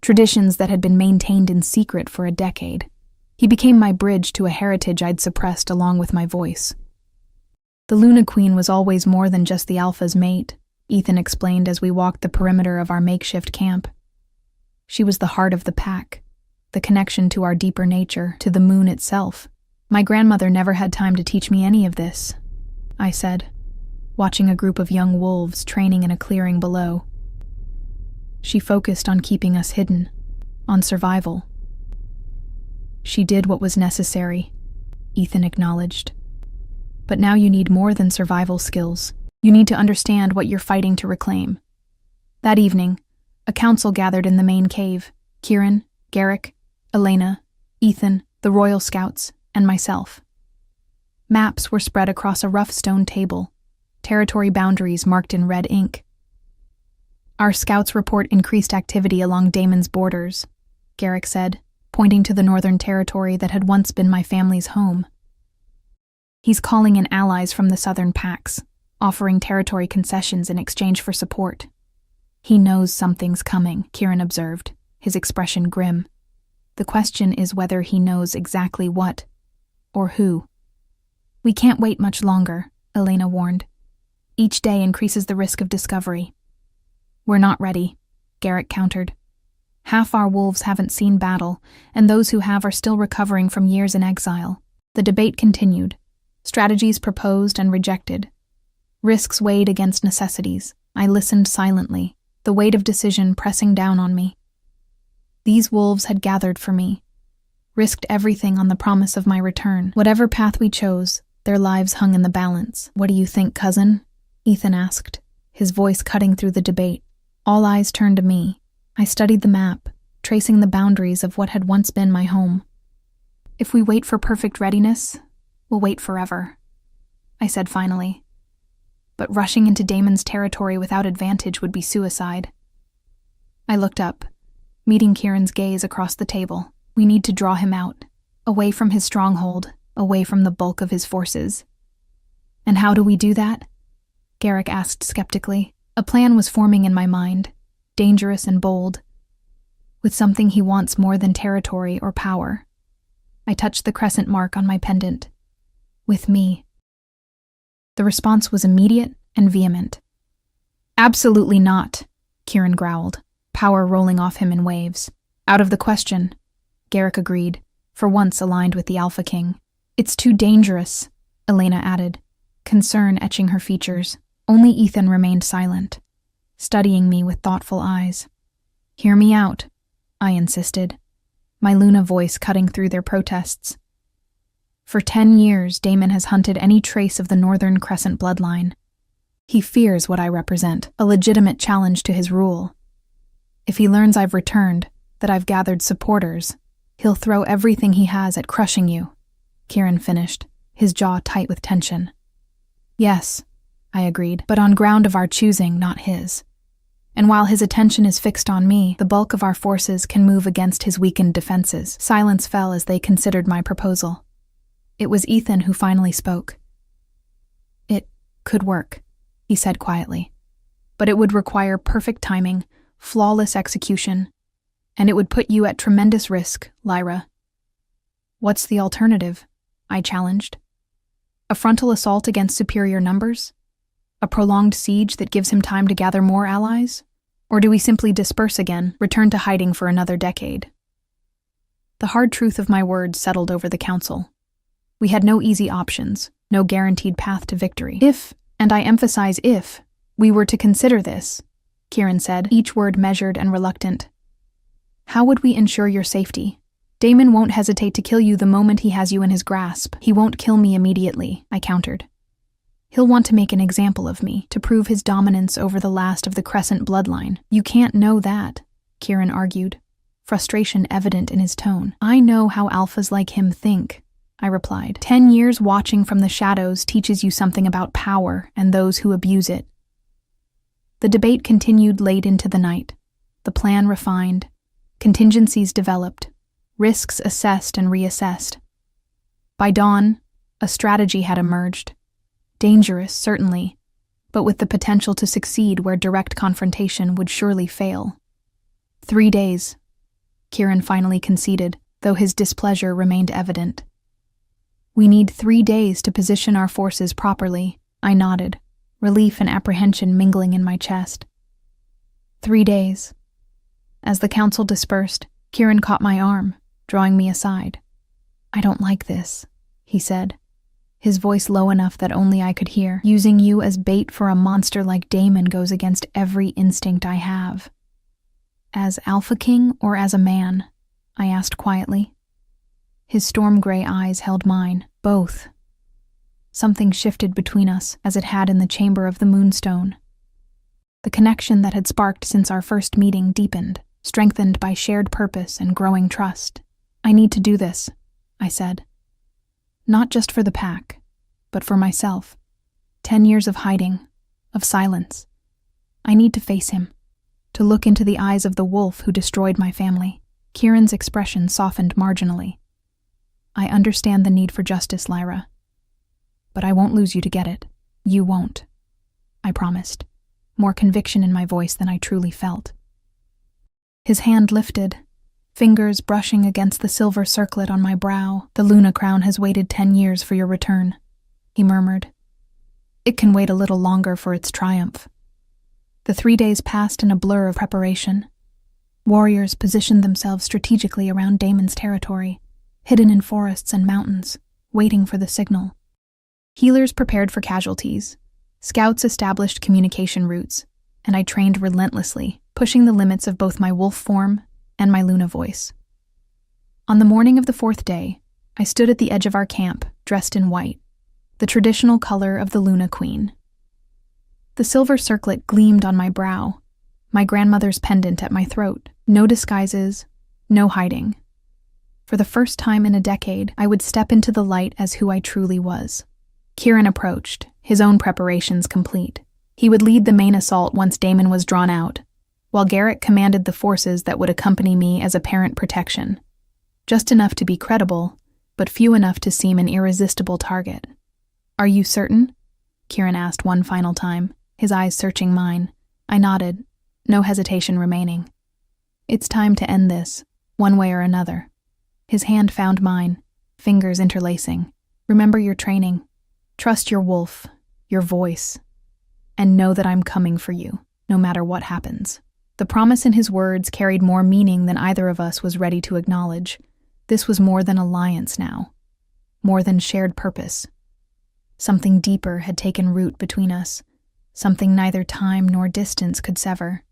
traditions that had been maintained in secret for a decade. He became my bridge to a heritage I'd suppressed along with my voice. "The Luna Queen was always more than just the Alpha's mate," Ethan explained as we walked the perimeter of our makeshift camp. "She was the heart of the pack, the connection to our deeper nature, to the moon itself. My grandmother never had time to teach me any of this," I said, watching a group of young wolves training in a clearing below. "She focused on keeping us hidden, on survival." "She did what was necessary," Ethan acknowledged. "But now you need more than survival skills. You need to understand what you're fighting to reclaim." That evening, a council gathered in the main cave: Kieran, Garrick, Elena, Ethan, the Royal Scouts, and myself. Maps were spread across a rough stone table, territory boundaries marked in red ink. "Our scouts report increased activity along Damon's borders," Garrick said, pointing to the northern territory that had once been my family's home. "He's calling in allies from the southern packs, offering territory concessions in exchange for support." "He knows something's coming," Kieran observed, his expression grim. "The question is whether he knows exactly what, or who." "We can't wait much longer," Elena warned. "Each day increases the risk of discovery." "We're not ready," Garrick countered. "Half our wolves haven't seen battle, and those who have are still recovering from years in exile." The debate continued. Strategies proposed and rejected. Risks weighed against necessities. I listened silently, the weight of decision pressing down on me. These wolves had gathered for me, risked everything on the promise of my return. Whatever path we chose, their lives hung in the balance. "What do you think, cousin?" Ethan asked, his voice cutting through the debate. All eyes turned to me. I studied the map, tracing the boundaries of what had once been my home. "If we wait for perfect readiness, we'll wait forever," I said finally. "But rushing into Damon's territory without advantage would be suicide." I looked up, meeting Kieran's gaze across the table. "We need to draw him out, away from his stronghold, away from the bulk of his forces." "And how do we do that?" Garrick asked skeptically. A plan was forming in my mind, dangerous and bold, with something he wants more than territory or power. I touched the crescent mark on my pendant. "With me." The response was immediate and vehement. "Absolutely not," Kieran growled, power rolling off him in waves. "Out of the question," Garrick agreed, for once aligned with the Alpha King. "It's too dangerous," Elena added, concern etching her features. Only Ethan remained silent, studying me with thoughtful eyes. "Hear me out," I insisted, my Luna voice cutting through their protests. For 10 years, Damon has hunted any trace of the Northern Crescent bloodline. He fears what I represent, a legitimate challenge to his rule. If he learns I've returned, that I've gathered supporters, he'll throw everything he has at crushing you, Kieran finished, his jaw tight with tension. Yes, I agreed, but on ground of our choosing, not his. And while his attention is fixed on me, the bulk of our forces can move against his weakened defenses. Silence fell as they considered my proposal. It was Ethan who finally spoke. It could work, he said quietly, but it would require perfect timing, flawless execution, and it would put you at tremendous risk, Lyra. What's the alternative? I challenged. A frontal assault against superior numbers? A prolonged siege that gives him time to gather more allies? Or do we simply disperse again, return to hiding for another decade? The hard truth of my words settled over the council. We had no easy options, no guaranteed path to victory. If, and I emphasize if, we were to consider this, Kieran said, each word measured and reluctant. How would we ensure your safety? Damon won't hesitate to kill you the moment he has you in his grasp. He won't kill me immediately, I countered. He'll want to make an example of me, to prove his dominance over the last of the Crescent bloodline. You can't know that, Kieran argued, frustration evident in his tone. I know how alphas like him think, I replied. 10 years watching from the shadows teaches you something about power and those who abuse it. The debate continued late into the night, the plan refined, contingencies developed, risks assessed and reassessed. By dawn, a strategy had emerged. Dangerous, certainly, but with the potential to succeed where direct confrontation would surely fail. 3 days, Kieran finally conceded, though his displeasure remained evident. We need 3 days to position our forces properly, I nodded, relief and apprehension mingling in my chest. 3 days. As the council dispersed, Kieran caught my arm, drawing me aside. I don't like this, he said, his voice low enough that only I could hear. Using you as bait for a monster like Damon goes against every instinct I have. As Alpha King or as a man? I asked quietly. His storm-gray eyes held mine, both. Something shifted between us, as it had in the chamber of the Moonstone. The connection that had sparked since our first meeting deepened, strengthened by shared purpose and growing trust. I need to do this, I said. Not just for the pack, but for myself. 10 years of hiding, of silence. I need to face him, to look into the eyes of the wolf who destroyed my family. Kieran's expression softened marginally. I understand the need for justice, Lyra. But I won't lose you to get it. You won't. I promised, more conviction in my voice than I truly felt. His hand lifted, fingers brushing against the silver circlet on my brow. The Luna crown has waited 10 years for your return, he murmured. It can wait a little longer for its triumph. The 3 days passed in a blur of preparation. Warriors positioned themselves strategically around Damon's territory, hidden in forests and mountains, waiting for the signal. Healers prepared for casualties. Scouts established communication routes, and I trained relentlessly, pushing the limits of both my wolf form and my Luna voice. On the morning of the 4th day, I stood at the edge of our camp, dressed in white, the traditional color of the Luna Queen. The silver circlet gleamed on my brow, my grandmother's pendant at my throat. No disguises, no hiding. For the first time in a decade, I would step into the light as who I truly was. Kieran approached, his own preparations complete. He would lead the main assault once Damon was drawn out, while Garrett commanded the forces that would accompany me as apparent protection. Just enough to be credible, but few enough to seem an irresistible target. Are you certain? Kieran asked one final time, his eyes searching mine. I nodded, no hesitation remaining. It's time to end this, one way or another. His hand found mine, fingers interlacing. Remember your training. Trust your wolf, your voice, and know that I'm coming for you, no matter what happens. The promise in his words carried more meaning than either of us was ready to acknowledge. This was more than alliance now, more than shared purpose. Something deeper had taken root between us, something neither time nor distance could sever.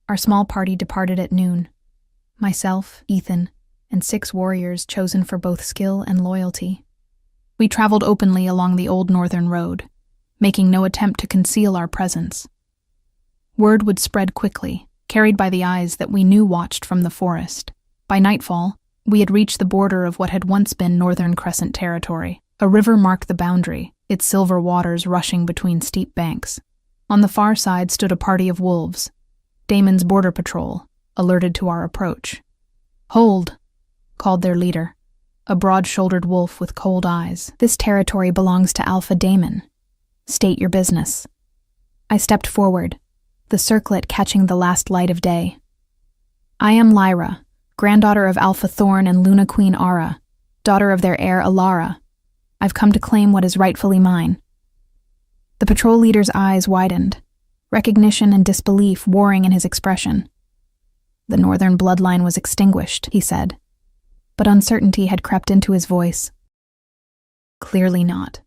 Our small party departed at noon. Myself, Ethan, and 6 warriors chosen for both skill and loyalty. We traveled openly along the old northern road, making no attempt to conceal our presence. Word would spread quickly, carried by the eyes that we knew watched from the forest. By nightfall, we had reached the border of what had once been Northern Crescent territory. A river marked the boundary, its silver waters rushing between steep banks. On the far side stood a party of wolves, Damon's border patrol, alerted to our approach. "Hold," called their leader, a broad-shouldered wolf with cold eyes. "This territory belongs to Alpha Damon. State your business." I stepped forward, the circlet catching the last light of day. "I am Lyra, granddaughter of Alpha Thorn and Luna Queen Ara, daughter of their heir Alara. I've come to claim what is rightfully mine." The patrol leader's eyes widened, recognition and disbelief warring in his expression. "The northern bloodline was extinguished," he said, but uncertainty had crept into his voice. "Clearly not,"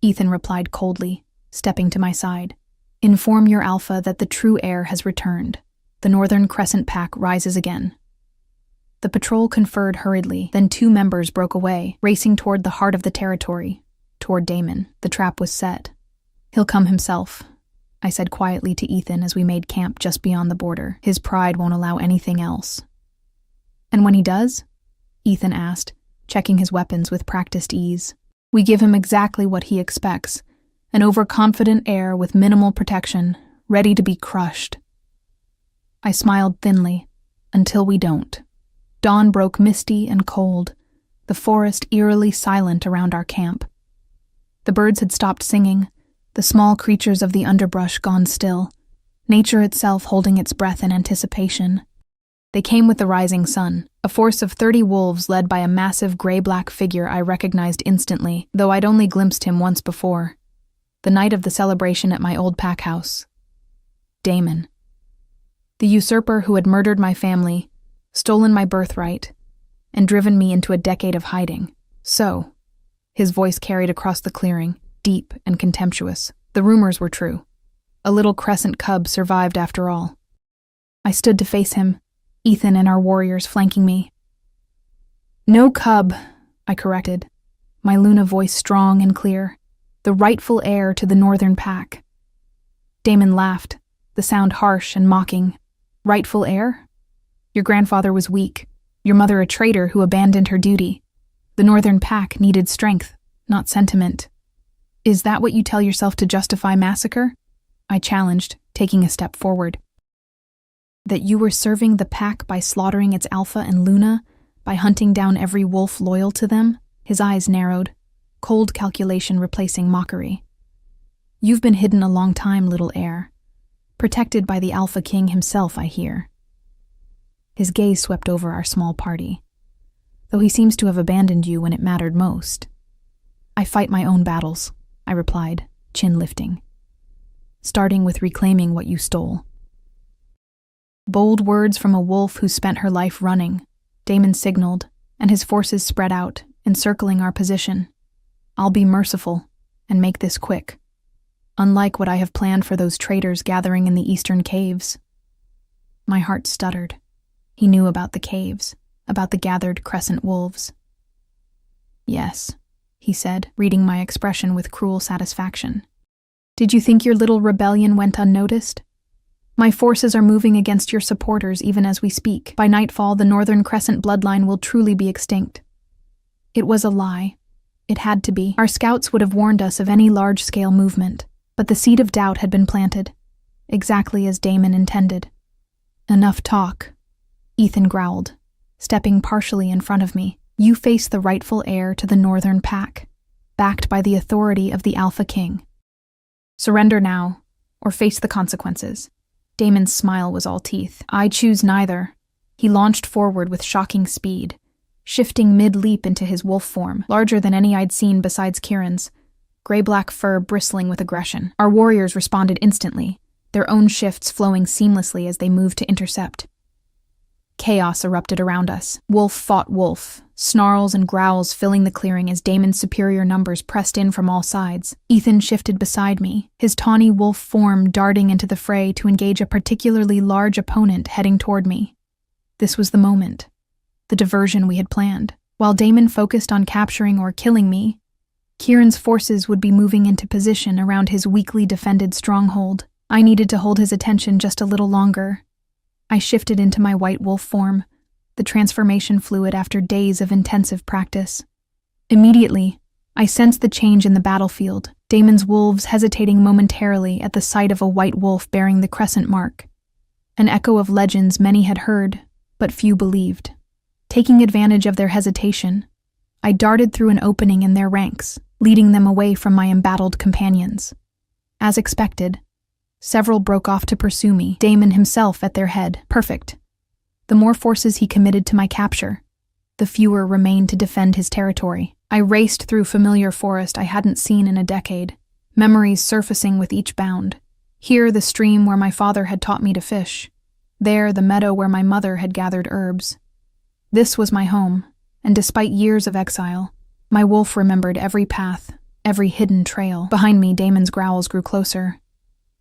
Ethan replied coldly, stepping to my side. "Inform your Alpha that the true heir has returned. The Northern Crescent Pack rises again." The patrol conferred hurriedly, then 2 members broke away, racing toward the heart of the territory, toward Damon. The trap was set. "He'll come himself," I said quietly to Ethan as we made camp just beyond the border. "His pride won't allow anything else." "And when he does?" Ethan asked, checking his weapons with practiced ease. "We give him exactly what he expects, an overconfident heir with minimal protection, ready to be crushed." I smiled thinly. "Until we don't." Dawn broke misty and cold, the forest eerily silent around our camp. The birds had stopped singing, the small creatures of the underbrush gone still, nature itself holding its breath in anticipation. They came with the rising sun, a force of 30 wolves led by a massive gray-black figure I recognized instantly, though I'd only glimpsed him once before. The night of the celebration at my old pack house. Damon. The usurper who had murdered my family, stolen my birthright, and driven me into a decade of hiding. So, his voice carried across the clearing, deep and contemptuous. The rumors were true. A little crescent cub survived after all. I stood to face him, Ethan and our warriors flanking me. "No cub," I corrected, my Luna voice strong and clear. "The rightful heir to the Northern Pack." Damon laughed, the sound harsh and mocking. "Rightful heir? Your grandfather was weak, your mother a traitor who abandoned her duty. The Northern Pack needed strength, not sentiment. Is that what you tell yourself to justify massacre?" I challenged, taking a step forward. "That you were serving the Pack by slaughtering its Alpha and Luna, by hunting down every wolf loyal to them?" His eyes narrowed, cold calculation replacing mockery. "You've been hidden a long time, little heir. Protected by the Alpha King himself, I hear." His gaze swept over our small party. "Though he seems to have abandoned you when it mattered most." "I fight my own battles," I replied, chin lifting. "Starting with reclaiming what you stole." Bold words from a wolf who spent her life running. Damon signaled, and his forces spread out, encircling our position. "I'll be merciful, and make this quick. Unlike what I have planned for those traitors gathering in the eastern caves." My heart stuttered. He knew about the caves, about the gathered crescent wolves. "Yes," he said, reading my expression with cruel satisfaction. "Did you think your little rebellion went unnoticed? My forces are moving against your supporters even as we speak. By nightfall, the Northern Crescent bloodline will truly be extinct." It was a lie. It had to be. Our scouts would have warned us of any large-scale movement, but the seed of doubt had been planted, exactly as Damon intended. "Enough talk," Ethan growled, stepping partially in front of me. "You face the rightful heir to the Northern Pack, backed by the authority of the Alpha King. Surrender now, or face the consequences." Damon's smile was all teeth. "I choose neither." He launched forward with shocking speed, shifting mid-leap into his wolf form, larger than any I'd seen besides Kieran's, gray-black fur bristling with aggression. Our warriors responded instantly, their own shifts flowing seamlessly as they moved to intercept. Chaos erupted around us. Wolf fought wolf, snarls and growls filling the clearing as Damon's superior numbers pressed in from all sides. Ethan shifted beside me, his tawny wolf form darting into the fray to engage a particularly large opponent heading toward me. This was the moment, the diversion we had planned. While Damon focused on capturing or killing me, Kieran's forces would be moving into position around his weakly defended stronghold. I needed to hold his attention just a little longer. I shifted into my white wolf form, the transformation fluid after days of intensive practice. Immediately, I sensed the change in the battlefield, Damon's wolves hesitating momentarily at the sight of a white wolf bearing the crescent mark. An echo of legends many had heard, but few believed. Taking advantage of their hesitation, I darted through an opening in their ranks, leading them away from my embattled companions. As expected, several broke off to pursue me, Damon himself at their head. Perfect. The more forces he committed to my capture, the fewer remained to defend his territory. I raced through familiar forest I hadn't seen in a decade, memories surfacing with each bound. Here, the stream where my father had taught me to fish. There, the meadow where my mother had gathered herbs. This was my home, and despite years of exile, my wolf remembered every path, every hidden trail. Behind me, Damon's growls grew closer.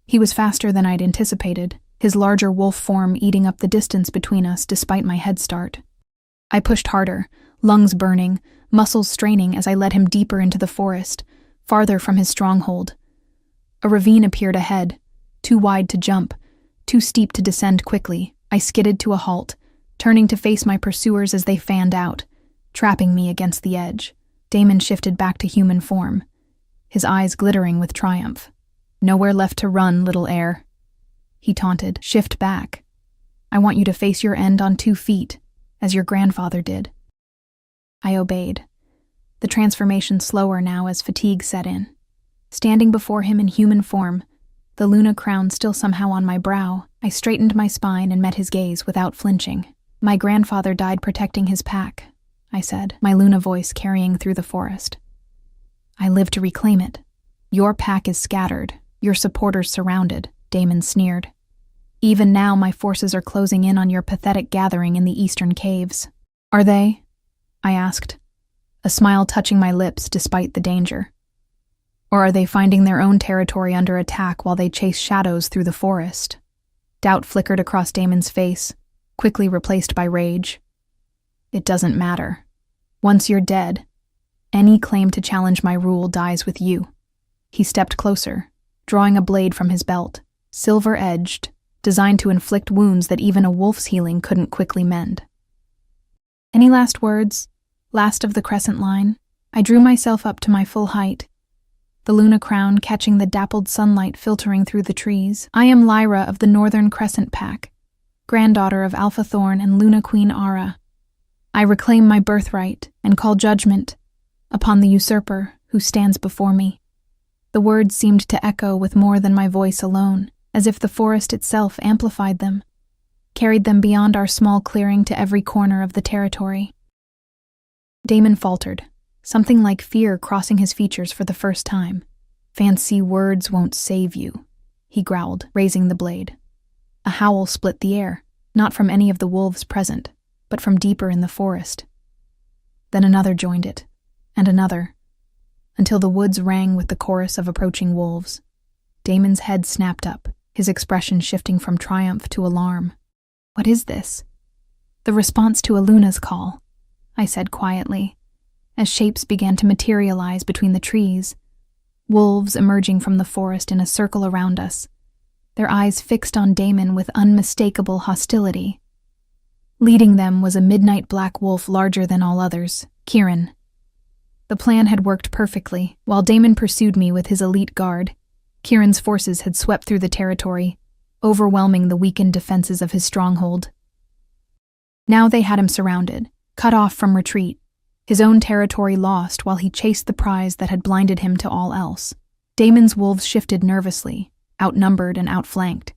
He was faster than I'd anticipated, his larger wolf form eating up the distance between us despite my head start. I pushed harder, lungs burning, muscles straining as I led him deeper into the forest, farther from his stronghold. A ravine appeared ahead, too wide to jump, too steep to descend quickly. I skidded to a halt, turning to face my pursuers as they fanned out, trapping me against the edge. Damon shifted back to human form, his eyes glittering with triumph. "Nowhere left to run, little heir," he taunted. "Shift back. I want you to face your end on 2 feet, as your grandfather did." I obeyed, the transformation slower now as fatigue set in. Standing before him in human form, the Luna crown still somehow on my brow, I straightened my spine and met his gaze without flinching. "My grandfather died protecting his pack," I said, my Luna voice carrying through the forest. "I live to reclaim it. Your pack is scattered, your supporters surrounded," Damon sneered. "Even now my forces are closing in on your pathetic gathering in the eastern caves." "Are they?" I asked, a smile touching my lips despite the danger. "Or are they finding their own territory under attack while they chase shadows through the forest?" Doubt flickered across Damon's face, quickly replaced by rage. "It doesn't matter. Once you're dead, any claim to challenge my rule dies with you." He stepped closer, drawing a blade from his belt, silver-edged, designed to inflict wounds that even a wolf's healing couldn't quickly mend. "Any last words? Last of the crescent line?" I drew myself up to my full height, the Luna crown catching the dappled sunlight filtering through the trees. "I am Lyra of the Northern Crescent Pack, granddaughter of Alpha Thorn and Luna Queen Ara. I reclaim my birthright and call judgment upon the usurper who stands before me." The words seemed to echo with more than my voice alone, as if the forest itself amplified them, carried them beyond our small clearing to every corner of the territory. Damon faltered, something like fear crossing his features for the first time. "Fancy words won't save you," he growled, raising the blade. A howl split the air, not from any of the wolves present, but from deeper in the forest. Then another joined it, and another, until the woods rang with the chorus of approaching wolves. Damon's head snapped up, his expression shifting from triumph to alarm. "What is this?" "The response to Aluna's call," I said quietly, as shapes began to materialize between the trees, wolves emerging from the forest in a circle around us, their eyes fixed on Damon with unmistakable hostility. Leading them was a midnight black wolf larger than all others, Kieran. The plan had worked perfectly. While Damon pursued me with his elite guard, Kieran's forces had swept through the territory, overwhelming the weakened defenses of his stronghold. Now they had him surrounded, cut off from retreat, his own territory lost while he chased the prize that had blinded him to all else. Damon's wolves shifted nervously, outnumbered and outflanked.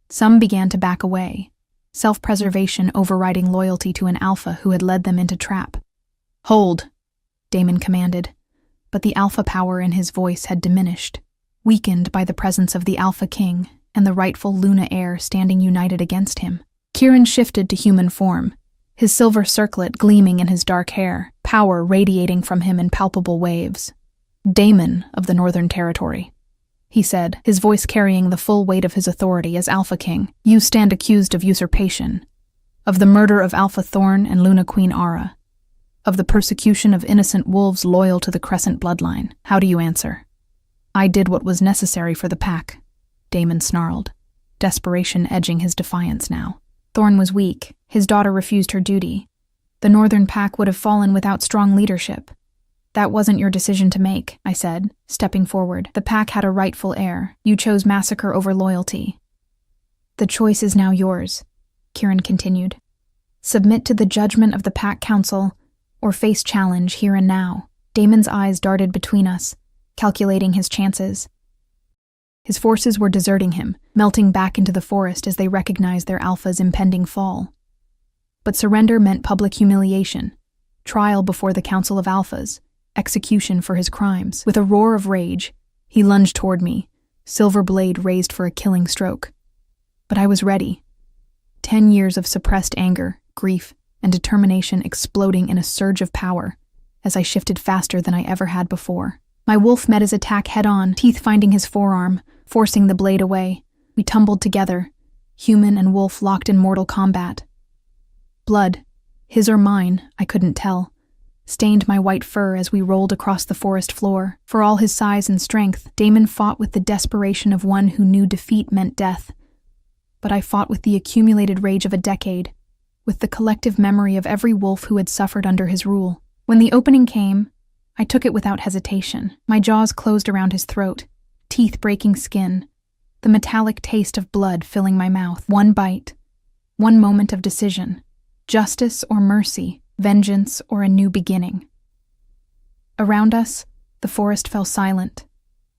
Some began to back away, self-preservation overriding loyalty to an alpha who had led them into trap. "Hold," Damon commanded, but the alpha power in his voice had diminished, weakened by the presence of the Alpha King and the rightful Luna heir standing united against him. Kieran shifted to human form, his silver circlet gleaming in his dark hair, power radiating from him in palpable waves. "Damon of the Northern Territory," he said, his voice carrying the full weight of his authority as Alpha King. "You stand accused of usurpation, of the murder of Alpha Thorn and Luna Queen Ara. of the persecution of innocent wolves loyal to the Crescent bloodline. How do you answer? I did what was necessary for the pack, Damon snarled, desperation edging his defiance now. Thorn was weak. His daughter refused her duty. The Northern Pack would have fallen without strong leadership. That wasn't your decision to make, I said, stepping forward. The pack had a rightful heir. You chose massacre over loyalty. The choice is now yours, Kieran continued. Submit to the judgment of the Pack Council or face challenge here and now. Damon's eyes darted between us, calculating his chances. His forces were deserting him, melting back into the forest as they recognized their alpha's impending fall. But surrender meant public humiliation, trial before the Council of Alphas, execution for his crimes. With a roar of rage, he lunged toward me, silver blade raised for a killing stroke. But I was ready. 10 years of suppressed anger, grief, and determination exploding in a surge of power as I shifted faster than I ever had before. My wolf met his attack head-on, teeth finding his forearm, forcing the blade away. We tumbled together, human and wolf locked in mortal combat. Blood, his or mine, I couldn't tell, stained my white fur as we rolled across the forest floor. For all his size and strength, Damon fought with the desperation of one who knew defeat meant death. But I fought with the accumulated rage of a decade, with the collective memory of every wolf who had suffered under his rule. When the opening came, I took it without hesitation. My jaws closed around his throat, teeth breaking skin, the metallic taste of blood filling my mouth. One bite, one moment of decision. Justice or mercy, vengeance or a new beginning. Around us, the forest fell silent,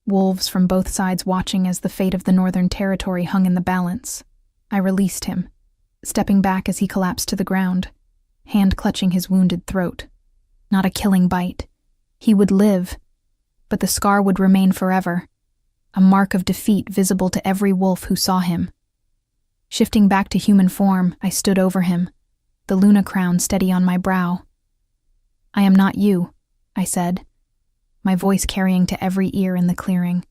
wolves from both sides watching as the fate of the Northern Territory hung in the balance. I released him, stepping back as he collapsed to the ground, hand clutching his wounded throat. Not a killing bite. He would live, but the scar would remain forever, a mark of defeat visible to every wolf who saw him. Shifting back to human form, I stood over him, the Luna crown steady on my brow. I am not you, I said, my voice carrying to every ear in the clearing.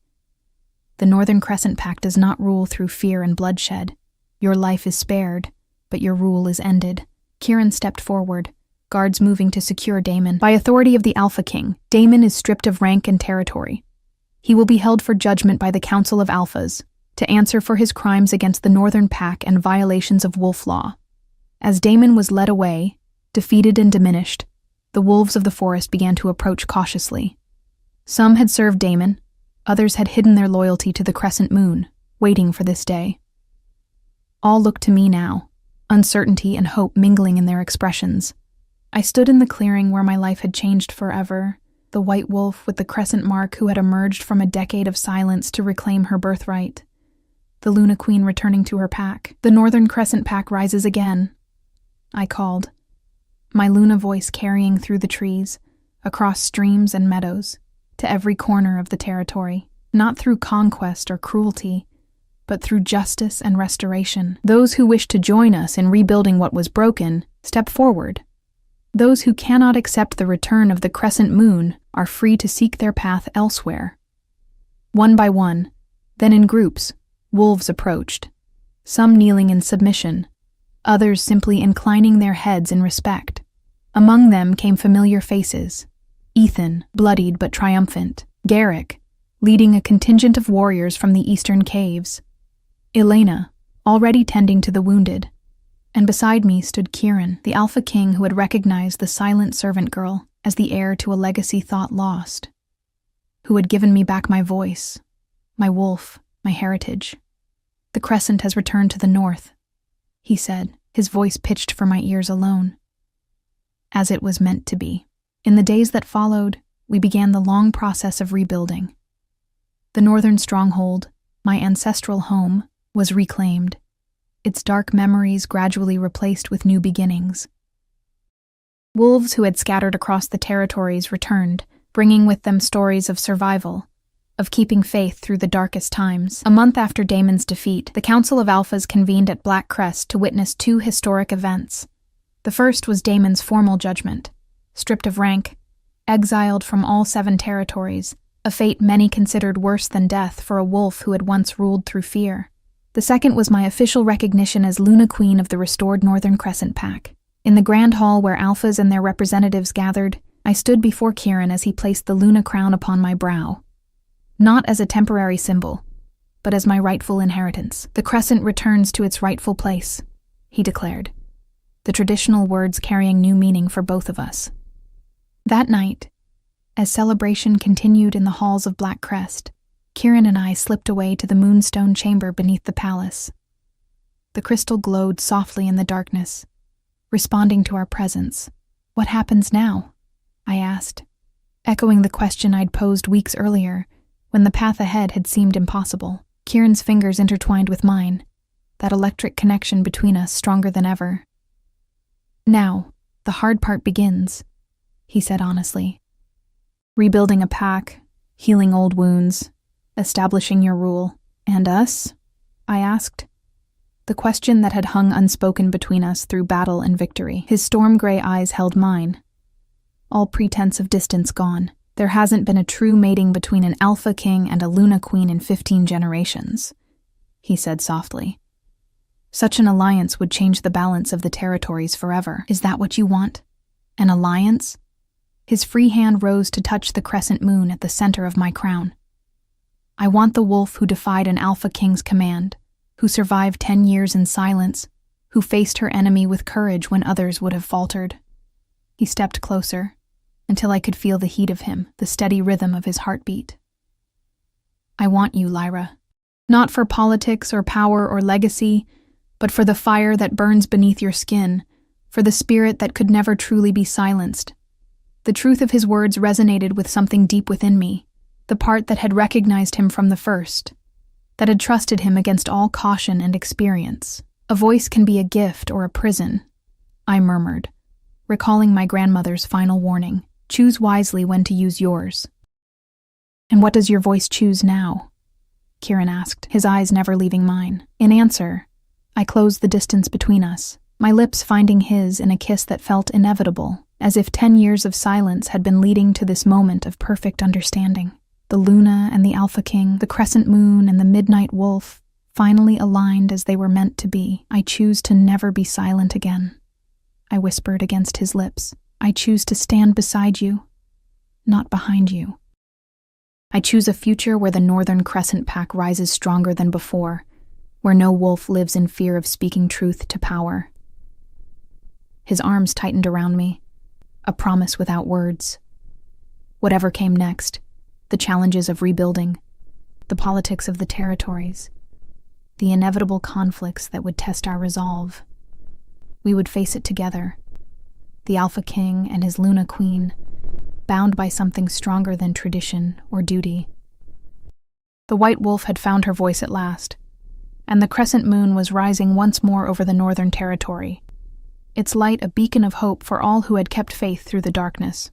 The Northern Crescent Pack does not rule through fear and bloodshed. Your life is spared, but your rule is ended. Kieran stepped forward, guards moving to secure Damon. By authority of the Alpha King, Damon is stripped of rank and territory. He will be held for judgment by the Council of Alphas, to answer for his crimes against the Northern Pack and violations of wolf law. As Damon was led away, defeated and diminished, the wolves of the forest began to approach cautiously. Some had served Damon, others had hidden their loyalty to the crescent moon, waiting for this day. All looked to me now, uncertainty and hope mingling in their expressions. I stood in the clearing where my life had changed forever, the white wolf with the crescent mark who had emerged from a decade of silence to reclaim her birthright. The Luna Queen returning to her pack. The Northern Crescent Pack rises again, I called, my Luna voice carrying through the trees, across streams and meadows, to every corner of the territory, not through conquest or cruelty, but through justice and restoration. Those who wish to join us in rebuilding what was broken, step forward. Those who cannot accept the return of the crescent moon are free to seek their path elsewhere. One by one, then in groups, wolves approached, some kneeling in submission, others simply inclining their heads in respect. Among them came familiar faces. Ethan, bloodied but triumphant. Garrick, leading a contingent of warriors from the eastern caves. Elena, already tending to the wounded. And beside me stood Kieran, the Alpha King who had recognized the silent servant girl as the heir to a legacy thought lost, who had given me back my voice, my wolf, my heritage. The crescent has returned to the north, he said, his voice pitched for my ears alone. As it was meant to be. In the days that followed, we began the long process of rebuilding. The northern stronghold, my ancestral home, was reclaimed, its dark memories gradually replaced with new beginnings. Wolves who had scattered across the territories returned, bringing with them stories of survival, of keeping faith through the darkest times. A month after Damon's defeat, the Council of Alphas convened at Black Crest to witness two historic events. The first was Damon's formal judgment, stripped of rank, exiled from all 7 territories, a fate many considered worse than death for a wolf who had once ruled through fear. The second was my official recognition as Luna Queen of the restored Northern Crescent Pack. In the grand hall where alphas and their representatives gathered, I stood before Kieran as he placed the Luna crown upon my brow. Not as a temporary symbol, but as my rightful inheritance. The crescent returns to its rightful place, he declared, the traditional words carrying new meaning for both of us. That night, as celebration continued in the halls of Black Crest, Kieran and I slipped away to the moonstone chamber beneath the palace. The crystal glowed softly in the darkness, responding to our presence. "What happens now?" I asked, echoing the question I'd posed weeks earlier, when the path ahead had seemed impossible. Kieran's fingers intertwined with mine, that electric connection between us stronger than ever. "Now, the hard part begins," he said honestly. "Rebuilding a pack, healing old wounds, establishing your rule. And us?" I asked. The question that had hung unspoken between us through battle and victory. His storm-gray eyes held mine. All pretense of distance gone. "There hasn't been a true mating between an Alpha King and a Luna Queen in 15 generations, he said softly. "Such an alliance would change the balance of the territories forever. Is that what you want? An alliance?" His free hand rose to touch the crescent moon at the center of my crown. "I want the wolf who defied an Alpha King's command, who survived 10 years in silence, who faced her enemy with courage when others would have faltered." He stepped closer, until I could feel the heat of him, the steady rhythm of his heartbeat. "I want you, Lyra. Not for politics or power or legacy, but for the fire that burns beneath your skin, for the spirit that could never truly be silenced." The truth of his words resonated with something deep within me, the part that had recognized him from the first, that had trusted him against all caution and experience. "A voice can be a gift or a prison," I murmured, recalling my grandmother's final warning. "Choose wisely when to use yours." "And what does your voice choose now?" Kieran asked, his eyes never leaving mine. In answer, I closed the distance between us, my lips finding his in a kiss that felt inevitable, as if 10 years of silence had been leading to this moment of perfect understanding. The Luna and the Alpha King, the crescent moon and the midnight wolf, finally aligned as they were meant to be. "I choose to never be silent again," I whispered against his lips. "I choose to stand beside you, not behind you. I choose a future where the Northern Crescent Pack rises stronger than before, where no wolf lives in fear of speaking truth to power." His arms tightened around me, a promise without words. Whatever came next, the challenges of rebuilding, the politics of the territories, the inevitable conflicts that would test our resolve, we would face it together, the Alpha King and his Luna Queen, bound by something stronger than tradition or duty. The White Wolf had found her voice at last, and the crescent moon was rising once more over the Northern Territory, its light a beacon of hope for all who had kept faith through the darkness.